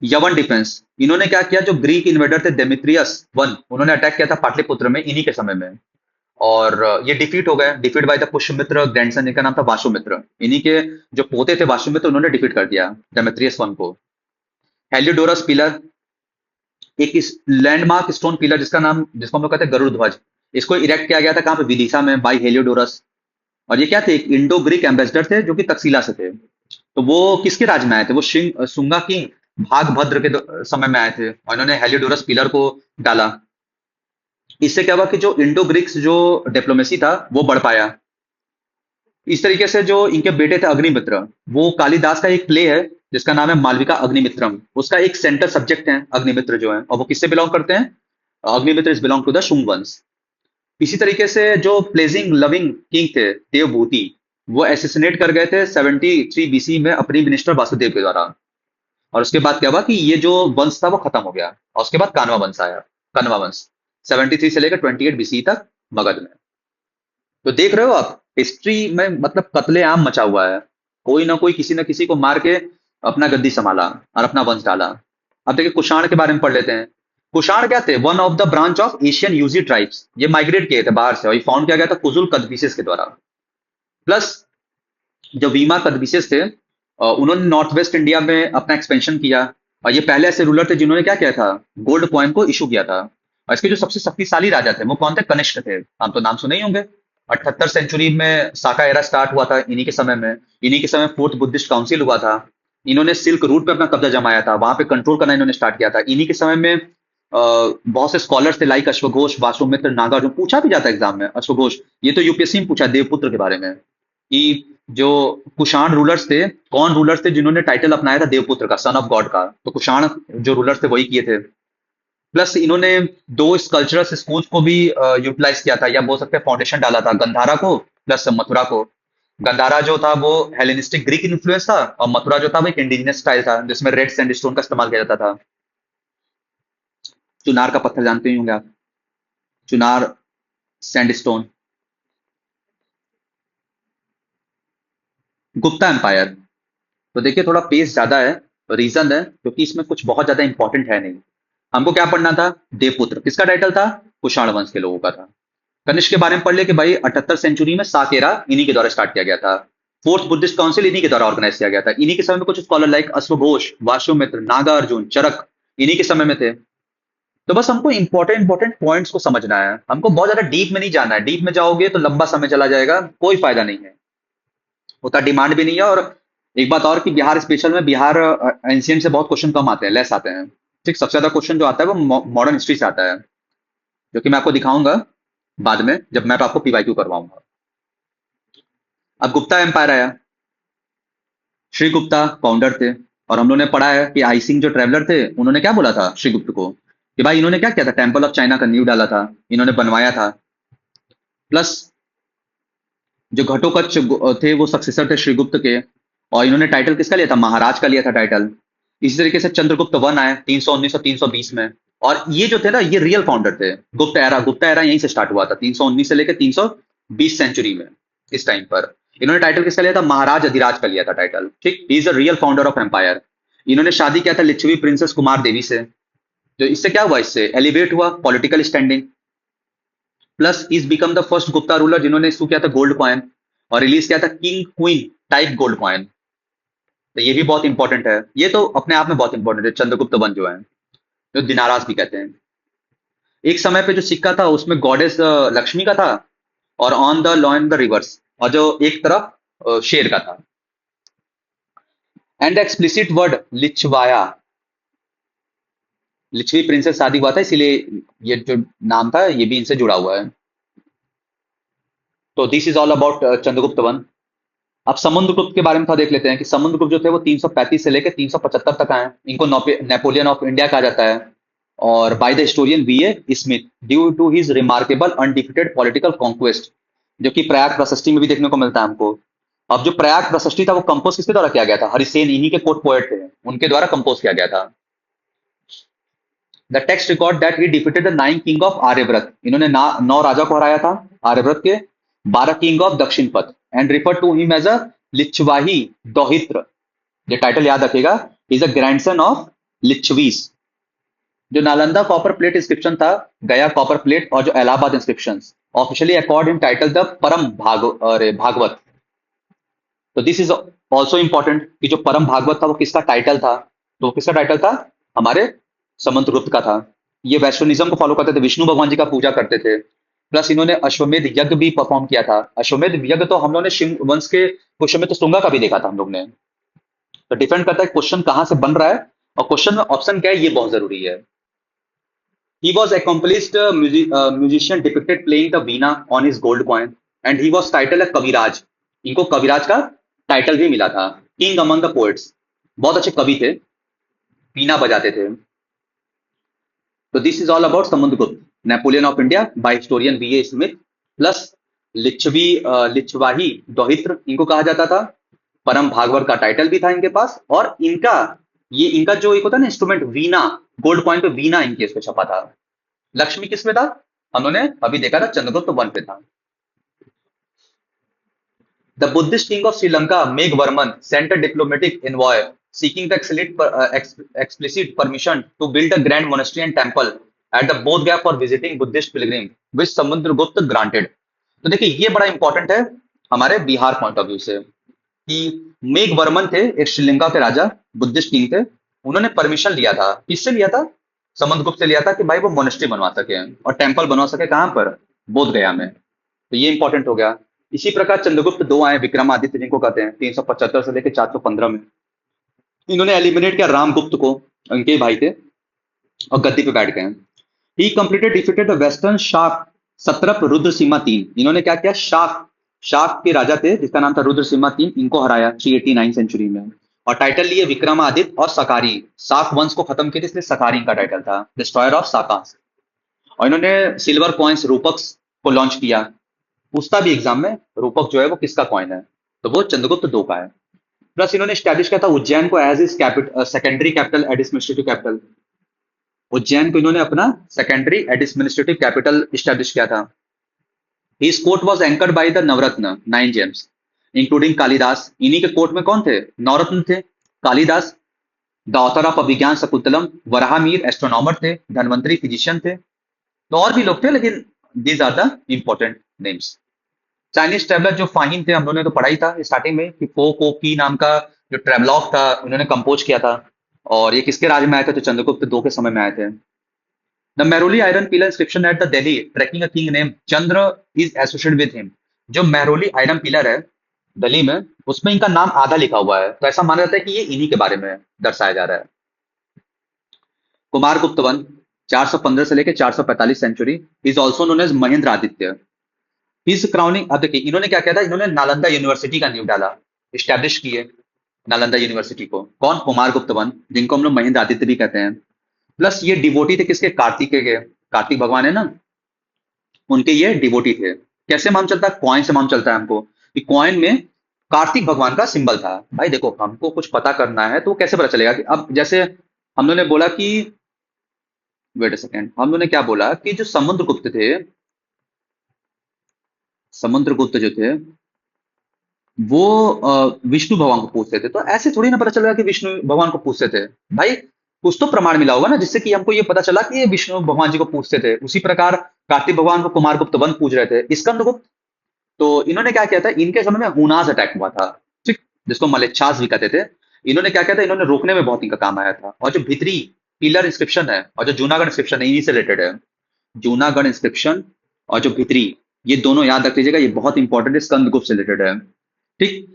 यवन डिफेंस, इन्होंने क्या किया, जो ग्रीक इन्वेडर थे डेमेट्रियस वन, उन्होंने अटैक किया था पाटलिपुत्र में इन्हीं के समय में। और ये डिफीट हो गए, defeat by the Pushyamitra grandson, जिनका नाम था वासुमित्र। इन्हीं के जो पोते थे वासुमित्र, उन्होंने डिफीट कर दिया डेमेट्रियस वन को। हेलियोडोरस पिलर, एक लैंडमार्क स्टोन पिलर जिसका नाम, जिसको हम लोग कहते हैं गरुड़ ध्वज, इसको इरेक्ट किया गया था कहाँ पे, विदिशा में, बाई हेलियोडोरस। और ये क्या थे, एक इंडो ग्रीक एम्बेसडर थे जो कि तक्षशिला से थे। तो वो किसके राज में आए थे, वो शुंगा की भागभद्र के समय में आए थे, और इन्होंने हेलियोडोरस पिलर को डाला। इससे क्या हुआ कि जो इंडो ग्रीक्स जो डिप्लोमेसी था वो बढ़ पाया। इस तरीके से जो इनके बेटे थे अग्निमित्र, वो कालिदास का एक प्ले है जिसका नाम है मालविका अग्निमित्रम, उसका एक सेंटर सब्जेक्ट है अग्निमित्र जो है, और वो किससे बिलोंग करते हैं, Agnimitra is belong to the Shunga वंश। इसी तरीके से जो प्लेजिंग लविंग किंग थे देवभूति, वो एसेसिनेट कर गए थे 73 बीसी में अपनी मिनिस्टर वासुदेव के द्वारा। और उसके बाद क्या हुआ कि ये जो वंश था वो खत्म हो गया, और उसके बाद कानवा वंश आया, कनवा वंश 73 से लेकर 28 बीसी तक मगध में। तो देख रहे हो आप, हिस्ट्री में मतलब कत्लेआम मचा हुआ है, कोई ना कोई किसी ना किसी को मार के अपना गद्दी संभाला और अपना वंश डाला। अब देखिए कुषाण के बारे में पढ़ लेते हैं। कुषाण क्या थे? One of the branch of Asian Yuezhi tribes. ये माइग्रेट किए थे बाहर से और ये फाउंड किया गया था कुजुल कदबीसेस के द्वारा। प्लस जो वीमा कदबीसेस थे, उन्होंने नॉर्थ वेस्ट इंडिया में अपना एक्सपेंशन किया। और ये पहले ऐसे रूलर थे जिन्होंने क्या किया था, गोल्ड कॉइन को इशू किया था। और इसके जो सबसे शक्तिशाली राजा थे वो कौन थे? कनिष्क थे। हम तो नाम सुने ही होंगे। 78 सेंचुरी में साका एरा स्टार्ट हुआ था इन्हीं के समय में। इन्हीं के समय फोर्थ बुद्धिस्ट काउंसिल हुआ था। इन्होंने सिल्क रूट पे अपना कब्जा जमाया था, वहां पे कंट्रोल करना इन्होंने स्टार्ट किया था। इन्हीं के समय में बहुत से स्कॉलर्स थे लाइक अश्वघोष, वासुमित्र, नागार्जुन। पूछा भी जाता है एग्जाम में अश्वघोष। ये तो यूपीएससी में पूछा देवपुत्र के बारे में कि जो कुषाण रूलर्स थे, कौन रूलर्स थे जिन्होंने टाइटल अपनाया था देवपुत्र का, सन ऑफ गॉड का? तो कुषाण जो रूलर्स थे वही किए थे। प्लस इन्होंने दो स्कल्चरल स्कूल्स को भी यूटिलाइज किया था, या बोल सकते हैं फाउंडेशन डाला था, गंधारा को प्लस मथुरा को। गंधारा जो था वो हेलेनिस्टिक ग्रीक इन्फ्लुएंस था, और मथुरा जो था वो एक इंडिजिनस स्टाइल था जिसमें रेड सैंडस्टोन का इस्तेमाल किया जाता था। चुनार का पत्थर जानते ही होंगे आप, चुनार सैंडस्टोन। गुप्ता एम्पायर, तो देखिए थोड़ा पेस ज्यादा है। रीजन है क्योंकि इसमें कुछ बहुत ज्यादा इंपॉर्टेंट है नहीं। हमको क्या पढ़ना था? देवपुत्र किसका टाइटल था? कुषाण वंश के लोगों का था। कनिष्क के बारे में पढ़ ले कि भाई 78 सेंचुरी में साकेरा इन्हीं के द्वारा स्टार्ट किया गया था। फोर्थ बुद्धिस्ट काउंसिल इन्हीं के द्वारा ऑर्गेनाइज किया गया था। इन्हीं के समय में कुछ स्कॉलर लाइक अश्वघोष, वासुमित्र, नागार्जुन, चरक इन्हीं के समय में थे। तो बस हमको इंपॉर्टेंट पॉइंट्स को समझना है। हमको बहुत ज्यादा डीप में नहीं जाना है। डीप में जाओगे तो लंबा समय चला जाएगा, कोई फायदा नहीं है, उतना डिमांड भी नहीं है। और एक बात और कि बिहार स्पेशल में, बिहार एंशियंट से बहुत क्वेश्चन कम आते हैं, लेस आते हैं। ठीक, सबसे ज्यादा क्वेश्चन जो आता है वो मॉडर्न हिस्ट्री से आता है, जो कि मैं आपको दिखाऊंगा बाद में जब मैं आपको पीवाईक्यू करवाऊंगा। अब गुप्ता एम्पायर आया। श्री गुप्ता फाउंडर थे। और हम लोगों ने पढ़ा है कि आई सिंह जो ट्रेवलर थे उन्होंने क्या बोला था श्रीगुप्त को कि भाई इन्होंने क्या किया था, टेम्पल ऑफ चाइना का नींव डाला था, इन्होंने बनवाया था। प्लस जो घटोत्कच थे वो सक्सेसर थे श्रीगुप्त के। और इन्होंने टाइटल किसका लिया था? महाराज का लिया था टाइटल। इसी तरीके से चंद्रगुप्त वन आए 319 और 320 में। और ये जो थे ना, ये रियल फाउंडर थे। गुप्ता एरा यहीं से स्टार्ट हुआ था 319 से लेकर 320 सेंचुरी में। इस टाइम पर इन्होंने टाइटल किसका लिया था? महाराज अधिराज का लिया था टाइटल। ठीक, he is a real founder of empire. इन्होंने शादी किया था लिच्छवी प्रिंसेस कुमार देवी से। तो इससे क्या हुआ? इससे एलिवेट हुआ political standing. Plus is become the first Gupta ruler जिन्होंने इशू किया था गोल्ड कॉइन और रिलीज किया था king queen type gold coin. तो ये भी बहुत इंपॉर्टेंट है। ये तो अपने आप में बहुत इंपॉर्टेंट है। चंद्रगुप्त वन जो है, जो दिनारास भी कहते हैं। एक समय पे जो सिक्का था उसमें गॉडेस लक्ष्मी का था, और on the law in the reverse, और जो एक तरफ शेर का था। And explicit word Licchavaya, Licchavi princess शादी हुआ था इसीलिए ये जो नाम था ये भी इनसे जुड़ा हुआ है। तो this is all about Chandragupta one. अब समुद्रगुप्त के बारे में थोड़ा देख लेते हैं कि समुद्रगुप्त जो थे वो 335 से लेकर 375 तक आए। इनको नेपोलियन ऑफ इंडिया कहा जाता है। और by the historian V A Smith, due to his remarkable undefeated political conquest, जो कि प्रयाग प्रशस्ति में भी देखने को मिलता है हमको। अब जो प्रयाग प्रशस्ति था वो कंपोज किसके द्वारा किया गया था? हरिसेन, इन्हीं के कोर्ट पोएट थे, उनके द्वारा कंपोज किया गया था। The text record that he defeated the 9 king of Aryavarta, इन्होंने 9 राजा को हराया था आर्यव्रत के। 12 king of Dakshinapatha, and refer to him as a Licchavahi dauhitra. ये टाइटल याद रखेगा, is a grandson of Licchavis. जो नालंदा कॉपर प्लेट इंस्क्रिप्शन था, गया कॉपर प्लेट और जो Allahabad inscription officially accord in title the परम भागवत। तो दिस इज ऑल्सो इंपॉर्टेंट कि जो परम भागवत था वो किसका टाइटल था? तो वो किसका टाइटल था? हमारे समुद्रगुप्त का था। ये वैष्णविज्म को फॉलो करते थे, विष्णु भगवान जी का पूजा करते थे। प्लस इन्होंने अश्वमेध यज्ञ भी परफॉर्म किया था। अश्वमेध यज्ञ तो हम लोग ने शिव वंश के क्वेश्चन में तो श्रृंगा का भी देखा था हम लोग ने। तो डिपेंड करता है क्वेश्चन कहाँ से बन रहा है और क्वेश्चन में ऑप्शन क्या है, ये बहुत जरूरी है। He was accomplished musician depicted playing the veena on his gold coin, and he was titled a कविराज। इनको कविराज का टाइटल भी मिला था। किंग अमंग द पोएट्स, बहुत अच्छे कवि थे, वीणा बजाते थे। तो this is all about Samudragupta, Napoleon of India by historian V A Smith. Plus Licchavahi dauhitra इनको कहा जाता था। परम भागवत का टाइटल भी था इनके पास। और इनका जो एक होता है ना इंस्ट्रूमेंट, वीणा, गोल्ड कॉइन पे वीणा इनके इस पे छपा था। लक्ष्मी किस में था? हम लोगों ने अभी देखा था चंद्रगुप्त वन पे था। The Buddhist king of Sri Lanka Meghavarman sent a diplomatic envoy seeking the explicit permission to build a grand monastery and temple at the Bodh Gaya for visiting Buddhist pilgrim, which Samudragupta granted. तो देखिए ये बड़ा important है हमारे Bihar point of view से कि मेघवर्मन थे एक श्रीलंका के राजा, बुद्धिस्ट किंग थे। उन्होंने परमिशन लिया था, किससे लिया था? समुद्रगुप्त से लिया था कि भाई वो मोनेस्ट्री बनवा सके और टेम्पल बनवा सके। कहां पर? बोध गया में। तो ये इंपॉर्टेंट हो गया। इसी प्रकार चंद्रगुप्त दो आए, विक्रमादित्य जिनको कहते हैं, 375 से लेकर 415 में। इन्होंने एलिमिनेट किया रामगुप्त को, उनके भाई थे, और गद्दी पे बैठ गए। ही कंप्लीटेड डिफीटेड वेस्टर्न शाक सत्रप रुद्र सीमा 3। इन्होंने क्या किया? शाक, शाक के राजा थे जिसका नाम था रुद्र सीमा 3, इनको हराया 389 सेंचुरी में। और टाइटल लिए विक्रमादित्य और सकारी, साक वंश को खत्म किया, इसलिए सकारी इनका टाइटल था, डिस्ट्रॉयर ऑफ साकास। और इन्होंने सिल्वर कॉइन्स रूपक को लॉन्च किया। पूछता भी एग्जाम में रूपक जो है वो किसका कॉइन है, तो वो चंद्रगुप्त दो का है। प्लस इन्होंने स्टैब्लिश किया था उज्जैन को as is secondary capital, administrative capital. Ujjain को इन्होंने अपना सेकेंडरी एडमिनिस्ट्रेटिव कैपिटल स्टैब्लिश किया था। His court was anchored by the navratna 9 gems including Kalidas. इन्हीं के कोर्ट में कौन थे? नवरत्न थे, Kalidas the author of Abhijnana Shakuntalam, Varahamihir astronomer थे, धनवंतरी फिजिशियन थे। तो और भी लोग थे, लेकिन these are the important names. Chinese traveller जो फाहिन थे, हम लोगों ने तो पढ़ा ही था स्टार्टिंग में कि फो को की नाम का जो ट्रेवलॉग था उन्होंने कंपोज किया था। और ये किसके राज में आए थे? तो चंद्रगुप्त दो के समय में आए थे। The Mehrauli iron pillar inscription at the Delhi tracking a king name Chandra is associated with him. जो मेहरौली आयरन पिलर है दिल्ली में, उसमें इनका नाम आधा लिखा हुआ है, तो ऐसा माना जाता है कि ये इन्हीं के बारे में दर्शाया जा रहा है। कुमार गुप्त वन 415 से लेकर 445 century, is also known as Mahendra Aditya. His crowning, अब देखिए इन्होंने क्या किया था, इन्होंने नालंदा यूनिवर्सिटी का नींव डाला, स्टैब्लिश किए नालंदा यूनिवर्सिटी को। कौन? कुमार गुप्त वन, जिनको हम लोग महेंद्र आदित्य भी कहते हैं। प्लस ये डिवोटी थे किसके? कार्तिक के। कार्तिक भगवान है ना, उनके ये डिवोटी थे। कैसे मालूम चलता है? कॉइन से मालूम चलता है हमको कि कॉइन में कार्तिक भगवान का सिंबल था। भाई देखो, हमको कुछ पता करना है तो कैसे पता चलेगा कि अब जैसे हम लोगों ने बोला कि वेट अ सेकेंड, हम लोगों ने क्या बोला कि जो समुद्रगुप्त थे, समुद्रगुप्त जो थे वो विष्णु भगवान को पूछते थे। तो ऐसे थोड़ी ना पता चलेगा कि विष्णु भगवान को पूछते थे। भाई कुछ तो प्रमाण मिला होगा ना जिससे कि हमको ये पता चला कि ये विष्णु भगवान जी को पूछते थे। उसी प्रकार कार्तिक भगवान को कुमार गुप्त वन पूछ रहे थे, स्कंदगुप्त। तो इन्होंने क्या किया था, इनके समय में हुनास अटैक हुआ था, ठीक, जिसको मलेच्छास भी कहते थे। इन्होंने क्या किया था, इन्होंने रोकने में बहुत इनका काम आया था। और जो भीतरी पिलर इंस्क्रिप्शन है और जो जूनागढ़ इंस्क्रिप्शन है, इन्हीं से रिलेटेड है। जूनागढ़ इंस्क्रिप्शन और जो भीतरी, ये दोनों याद रख लीजिएगा, ये बहुत इंपॉर्टेंट है, स्कंदगुप्त से रिलेटेड है, ठीक।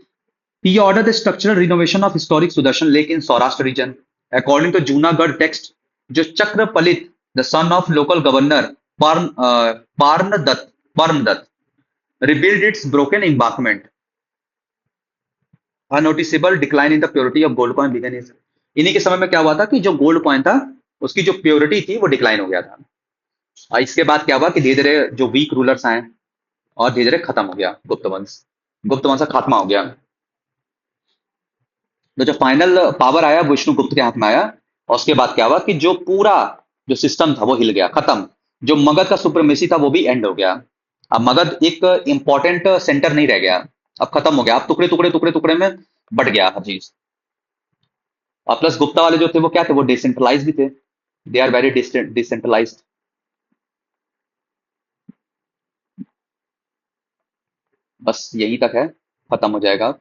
He ordered the structural renovation of historic Sudarshan Lake in Saurashtra region. According to Junagadh text, जो चक्रपलित, the son of local governor Parndutt, rebuilt its broken embankment. A noticeable decline in the purity of gold coin began his. इन्हीं के समय में क्या हुआ था कि जो गोल्ड कॉइन था उसकी जो प्योरिटी थी वो डिक्लाइन हो गया था। और इसके बाद क्या हुआ कि धीरे धीरे जो वीक रूलर्स आए और धीरे धीरे खत्म हो गया गुप्त वंश का खात्मा हो गया। तो जो फाइनल पावर आया विष्णुगुप्त के हाथ में आया। और उसके बाद क्या हुआ कि जो पूरा जो सिस्टम था वो हिल गया, खत्म। जो मगध का सुप्रीमेसी था वो भी एंड हो गया। अब मगध एक इंपॉर्टेंट सेंटर नहीं रह गया, अब खत्म हो गया। अब टुकड़े टुकड़े टुकड़े टुकड़े में बढ़ गया हर चीज। और प्लस गुप्ता वाले जो थे वो क्या थे, वो डिसेंट्रलाइज भी थे, दे आर वेरी डिसेंट्रलाइज। बस यहीं तक है, खत्म हो जाएगा।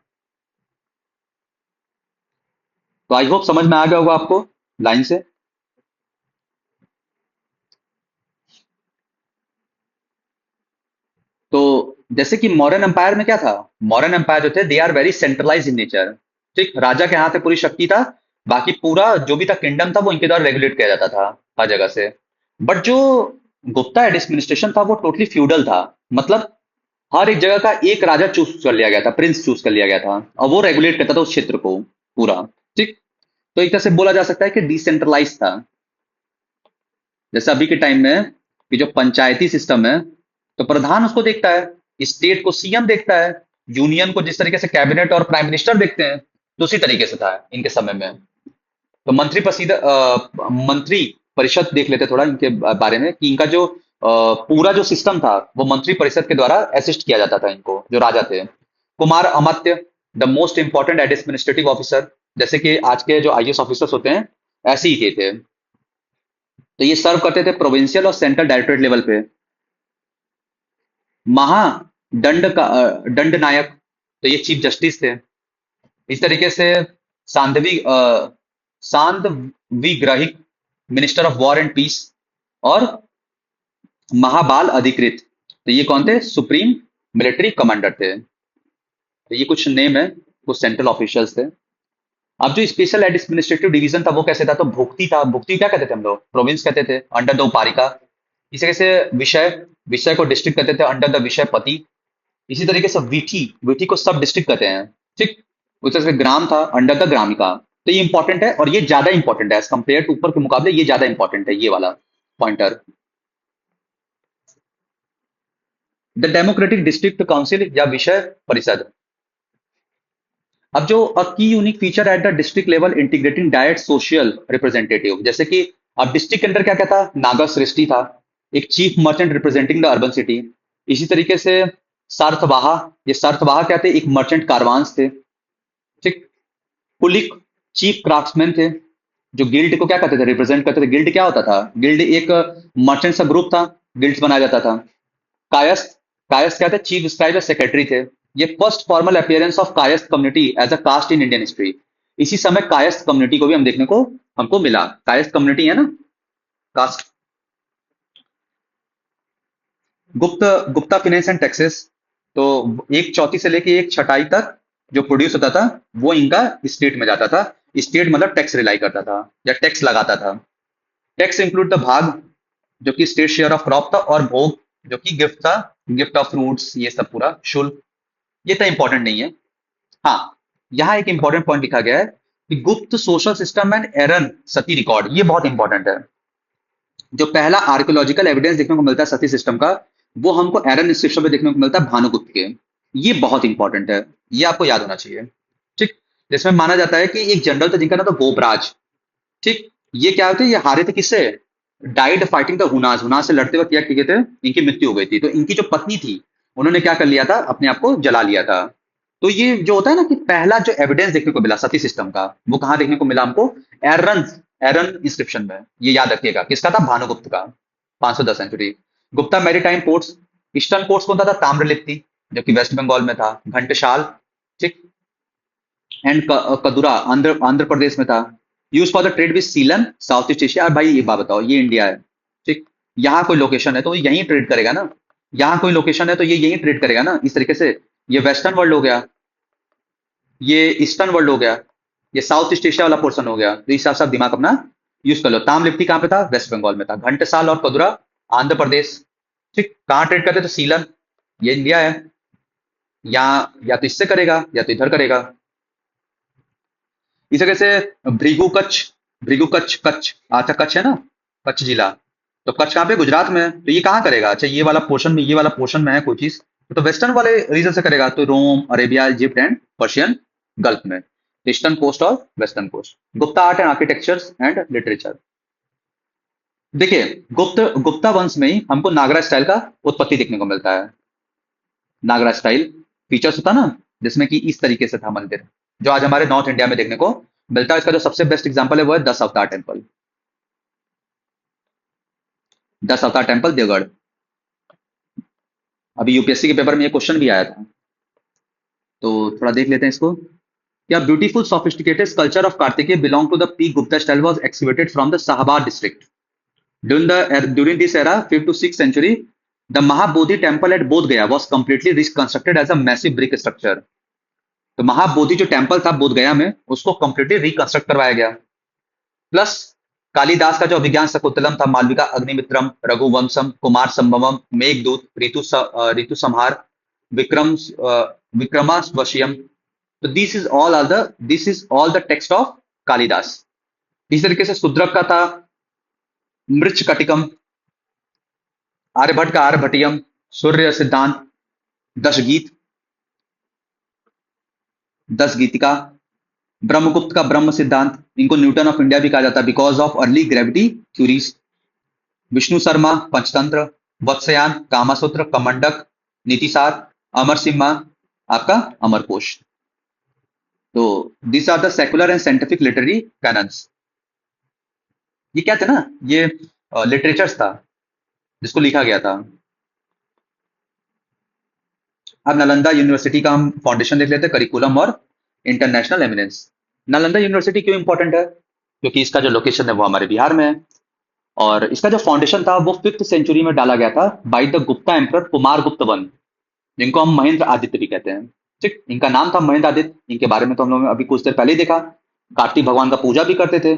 तो आई होप समझ में आ गया होगा आपको लाइन से। तो जैसे कि मॉडर्न एम्पायर में क्या था, मॉडर्न एम्पायर जो थे they are very centralize in nature, ठीक। राजा के हाथ में पूरी शक्ति था, बाकी पूरा जो भी था किंगडम था वो इनके द्वारा रेगुलेट किया जाता था हर जगह से। बट जो गुप्ता एडमिनिस्ट्रेशन था वो टोटली फ्यूडल था, मतलब हर एक जगह का एक राजा चूज कर लिया गया था, प्रिंस चूज कर लिया गया था, और वो रेगुलेट करता था उस क्षेत्र को पूरा, ठीक। तो एक तरह से बोला जा सकता है कि डिसेंट्रलाइज था। जैसे अभी के टाइम में कि जो पंचायती सिस्टम है, तो प्रधान उसको देखता है, स्टेट को सीएम देखता है, यूनियन को जिस तरीके से कैबिनेट और प्राइम मिनिस्टर देखते हैं, तो उसी तरीके से था इनके समय में। तो मंत्री परिषद देख लेते थोड़ा इनके बारे में कि इनका जो पूरा जो सिस्टम था वो मंत्री परिषद के द्वारा असिस्ट किया जाता था इनको, जो राजा थे। Kumar Amatya the most important administrative officer, जैसे कि आज के जो आईएएस ऑफिसर्स होते हैं ऐसे ही थे। तो ये सर्व करते थे प्रोविंशियल और सेंट्रल डायरेक्टरेट लेवल पे। दंड नायक, तो ये चीफ जस्टिस थे। इस तरीके से सांधवी Sandhivigrahika, minister of war and peace, और महाबाल अधिकृत, तो ये कौन थे? सुप्रीम मिलिट्री कमांडर थे। तो ये कुछ नेम है, कुछ सेंट्रल ऑफिशियल्स थे। अब जो स्पेशल एडमिनिस्ट्रेटिव डिवीजन था वो कैसे था? तो भुक्ति था। भुक्ति क्या कहते थे हम लोग? प्रोविंस कहते थे, अंडर द उपारिका। इसी तरीके से विषय, विषय को डिस्ट्रिक्ट कहते थे, अंडर द विषय पति। इसी तरीके से वीठी, वीठी को सब डिस्ट्रिक्ट कहते हैं। ठीक, उस तरह से ग्राम था, अंडर द ग्रामिका। तो ये इंपॉर्टेंट है, और ये ज्यादा इंपॉर्टेंट है एज कंपेयर टू ऊपर के मुकाबले, ये ज्यादा इंपॉर्टेंट है ये वाला pointer. The democratic district council या विषय परिषद। अब जो की unique feature at the district level integrating direct social representative, जैसे कि अब डिस्ट्रिक्ट के अंदर क्या क्या था? नागा सृष्टि था, एक chief merchant representing the urban city. इसी तरीके से सार्थवाहा, ये सार्थवाहा क्या थे? एक मर्चेंट कारवांस थे। ठीक, कुलिक चीफ क्राफ्ट्समैन थे, जो गिल्ड को क्या कहते थे? रिप्रेजेंट करते थे। गिल्ड क्या होता था? गिल्ड एक मर्चेंट सा ग्रुप था, गिल्ड्स बनाया जाता था। कायस्थ, कायस्थ क्या थे? चीफ स्क्राइब सेक्रेटरी थे। ये first formal appearance of Kayastha community as a caste in Indian history. इसी समय कायस्थ कम्युनिटी को भी हम देखने को हमको मिला। कायस्थ कम्युनिटी है ना, कास्ट। गुप्त, गुप्ता फिनेंस एंड टैक्सेस, तो एक चौथी से लेके एक छठाई तक जो प्रोड्यूस होता था वो इनका स्टेट में जाता था। स्टेट मतलब टैक्स रिलाई करता था या टैक्स लगाता था। टैक्स इंक्लूड द भाग, जो कि स्टेट शेयर ऑफ क्रॉप था, और भोग जो कि गिफ्ट था, गिफ्ट ऑफ फ्रूट्स, ये सब पूरा शुल्क। ये तो इंपॉर्टेंट नहीं है। हाँ, यहाँ एक इंपॉर्टेंट पॉइंट लिखा गया है कि Gupta social system and Eran Sati record, ये बहुत इंपॉर्टेंट है। जो पहला आर्कियोलॉजिकल एविडेंस देखने को मिलता है सती सिस्टम का, वो हमको एरन इंस्क्रिप्शन में देखने को मिलता है भानुगुप्त के। ये बहुत इंपॉर्टेंट है, ये आपको याद होना चाहिए। ठीक, जिसमें माना जाता है कि एक जनरल था जिनका नाम था गोपराज। ठीक, ये क्या होते? ये हारे थे किससे? Died fighting the Huns, Huns से लड़ते वक्त क्या किए थे? इनकी मृत्यु हो गई थी। तो इनकी जो पत्नी थी उन्होंने क्या कर लिया था? अपने आप को जला लिया था। तो ये जो होता है ना कि पहला जो एविडेंस देखने को मिला सती सिस्टम का, वो कहाँ देखने को मिला हमको? एरन, एरन इंस्क्रिप्शन में। ये याद रखिएगा, किसका था? भानुगुप्त का, 510 century. Gupta maritime ports, eastern ports कौन सा था? ताम्रलिप्ति, जो कि वेस्ट बंगाल में था। घंटसाल, ठीक, एंड कदुरा, आंध्र आंध्र प्रदेश में था। Use for the trade with सीलन, साउथ ईस्ट एशिया। भाई ये बात बताओ, ये इंडिया है, ठीक, यहाँ कोई लोकेशन है तो यहीं ट्रेड करेगा ना, यहाँ कोई लोकेशन है तो ये यहीं ट्रेड करेगा ना। इस तरीके से ये वेस्टर्न वर्ल्ड हो गया, ये ईस्टर्न वर्ल्ड हो गया, ये साउथ ईस्ट एशिया वाला पोर्शन हो गया। तो इस हिसाब से आप दिमाग अपना यूज कर लो। ताम्रलिप्ति कहाँ पे था? वेस्ट बंगाल में था। घंटसाल और कदुरा आंध्र प्रदेश। ठीक, कहाँ ट्रेड करते? तो सीलन, ये इंडिया है। यहाँ या तो इससे करेगा या तो इधर करेगा। इस तरह से भृगु कच्छ, भृगु कच्छ, कच्छ, अच्छा कच्छ है ना, कच्छ जिला। तो कच्छ कहाँ पे? गुजरात में। तो ये कहाँ करेगा? अच्छा ये वाला पोर्शन में, ये वाला पोर्शन में है कोई चीज, तो वेस्टर्न वाले रीजन से करेगा। तो Rome, Arabia, Egypt and Persian Gulf में, ईस्टर्न कोस्ट और western coast. Gupta art and architecture and literature. देखिए, गुप्ता वंश में ही हमको नागरा स्टाइल का उत्पत्ति देखने को मिलता है। नागरा स्टाइल फीचर्स होता ना, जिसमें कि इस तरीके से था मंदिर, जो आज हमारे नॉर्थ इंडिया में देखने को मिलता है। इसका जो सबसे बेस्ट एग्जांपल है वो है 10 अवतार टेम्पल, 10 अवतार टेम्पल देवगढ़। अभी यूपीएससी के पेपर में ये क्वेश्चन भी आया था, तो थोड़ा देख लेते हैं इसको। क्या beautiful sophisticated sculpture of Kartikeya belong to the peak Gupta style was excavated from the Shahabad district during this era 5th to 6th century. The Mahabodhi temple at Bodh Gaya was completely reconstructed as a massive brick structure. तो महाबोधि जो temple था बोध गया में, उसको completely reconstruct करवाया गया। Plus Kalidas का जो अभिज्ञान शकुंतलम था, मालविका अग्निमित्रम, रघुवंशम, कुमार संभवम, मेघदूत, ऋतु संहार, विक्रम विक्रमाश्वशियम। तो this is all the text of Kalidas. इस तरीके से शूद्रक का था मृच कटिकम, आर्यभट्ट का आर्यभटियम, सूर्य सिद्धांत, दश गीत, 10 गीतिका, ब्रह्मगुप्त का ब्रह्म सिद्धांत, इनको न्यूटन ऑफ इंडिया भी कहा जाता है because of early gravity theories. Vishnu Sharma Panchatantra, Vatsyayan, Kamasutra, Kamandak, Nitisara, Amar Simha आपका अमरकोश। तो this are the secular and scientific literary canons. ये क्या थे ना, ये लिटरेचर्स था जिसको लिखा गया था। अब नालंदा यूनिवर्सिटी का हम फाउंडेशन देख लेते हैं, करिकुलम और इंटरनेशनल एमिनेंस। नालंदा यूनिवर्सिटी क्यों इंपॉर्टेंट है? क्योंकि इसका जो लोकेशन है वो हमारे बिहार में है, और इसका जो फाउंडेशन था वो 5th सेंचुरी में डाला गया था by the Gupta emperor Kumar गुप्त वन, जिनको हम महेंद्र आदित्य भी कहते हैं। ठीक, इनका नाम था महेंद्र आदित्य। इनके बारे में तो हम लोगों ने अभी कुछ देर पहले ही देखा, कार्तिक भगवान का पूजा भी करते थे।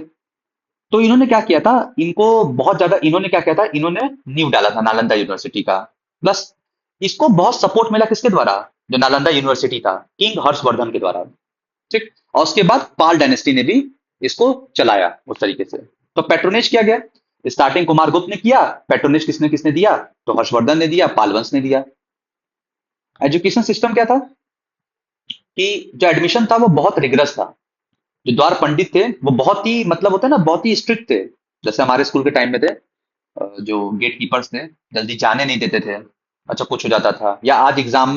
तो इन्होंने क्या किया था, इनको बहुत ज्यादा इन्होंने क्या किया था, इन्होंने नींव डाला था नालंदा यूनिवर्सिटी का। प्लस इसको बहुत सपोर्ट मिला किसके द्वारा, जो नालंदा यूनिवर्सिटी था, किंग हर्षवर्धन के द्वारा। ठीक, और उसके बाद पाल डायनेस्टी ने भी इसको चलाया उस तरीके से। तो पेट्रोनेज किया गया, स्टार्टिंग कुमार गुप्त ने किया, पेट्रोनेज किसने किसने दिया, तो हर्षवर्धन ने दिया, पाल वंश ने दिया। एजुकेशन सिस्टम क्या था कि जो एडमिशन था वो बहुत रिगरस था। जो द्वार पंडित थे वो बहुत ही, मतलब होता है ना, बहुत ही स्ट्रिक्ट थे। जैसे हमारे स्कूल के टाइम में थे, जो गेट कीपर्स थे, जल्दी जाने नहीं देते थे। अच्छा कुछ हो जाता था, या आज एग्जाम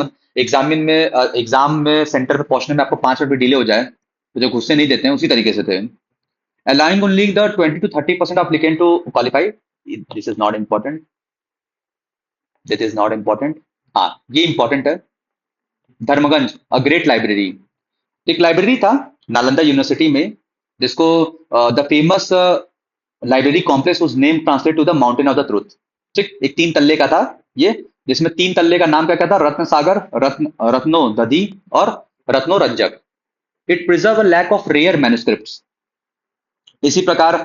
में सेंटर पे पहुंचने में आपको 5 मिनट भी डिले हो जाए तो जो घुसने नहीं देते हैं, उसी तरीके से थे। Allowing only the 20 to 30% of applicant to qualify. This is not important, this is not important. हाँ, ये इंपॉर्टेंट है। धर्मगंज अ ग्रेट लाइब्रेरी, एक लाइब्रेरी था नालंदा यूनिवर्सिटी में, जिसको the famous library complex was name translate to the mountain of the truth. ठीक, एक 3 तल्ले का था ये, जिसमें 3 तल्ले का नाम क्या क्या था, रत्न सागर, रत्नो दधी और Ratnaranjaka. It preserve a lakh of rare manuscripts. इसी प्रकार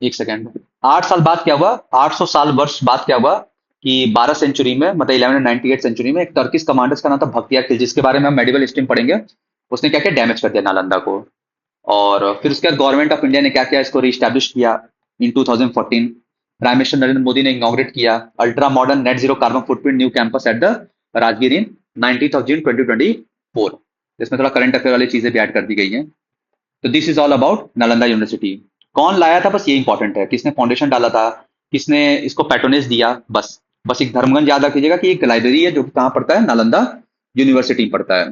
एक सेकेंड, 8 साल बाद क्या हुआ, 800 साल वर्ष बाद क्या हुआ कि 12 सेंचुरी में, मतलब 1198 सेंचुरी में, एक टर्किश कमांडर्स का नाम था बख्तियार खिलजी, जिसके बारे में हम मेडिवल हिस्ट्री में पढ़ेंगे। उसने क्या क्या डैमेज कर दिया नालंदा को। और फिर उसके बाद गवर्नमेंट ऑफ इंडिया ने क्या किया, इसको रीस्टैब्लिश किया इन 2014। प्राइम मिनिस्टर नरेंद्र मोदी ने इनॉग्रेट किया ultra modern net zero carbon footprint new campus at the Rajgir in 19th of June 2024। इसमें थोड़ा करंट अफेयर वाली चीजें भी ऐड कर दी गई हैं। तो this is all about Nalanda university. कौन लाया था, बस ये इंपॉर्टेंट है, किसने फाउंडेशन डाला था, किसने इसको पैट्रोनेज दिया। बस बस एक धर्मगंज याद रखिएगा कि एक लाइब्रेरी है जो कि कहाँ पड़ता है, नालंदा यूनिवर्सिटी में पड़ता है।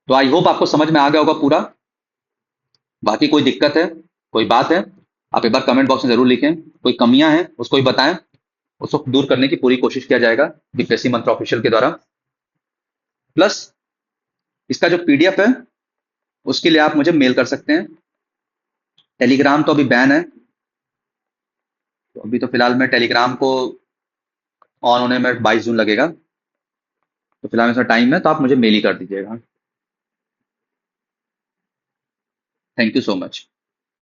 तो आई होप आपको समझ में आ गया होगा पूरा। बाकी कोई दिक्कत है, कोई बात है, आप एक बार कमेंट बॉक्स में जरूर लिखें। कोई कमियां हैं उसको भी बताएं, उसको दूर करने की पूरी कोशिश किया जाएगा बीपीएससी मंत्र ऑफिशियल के द्वारा। प्लस इसका जो पीडीएफ है उसके लिए आप मुझे मेल कर सकते हैं। टेलीग्राम तो अभी बैन है, तो अभी तो फिलहाल मैं टेलीग्राम को ऑन होने में 22 जून लगेगा, तो फिलहाल इसमें टाइम है, तो आप मुझे मेल ही कर दीजिएगा। Thank you so much.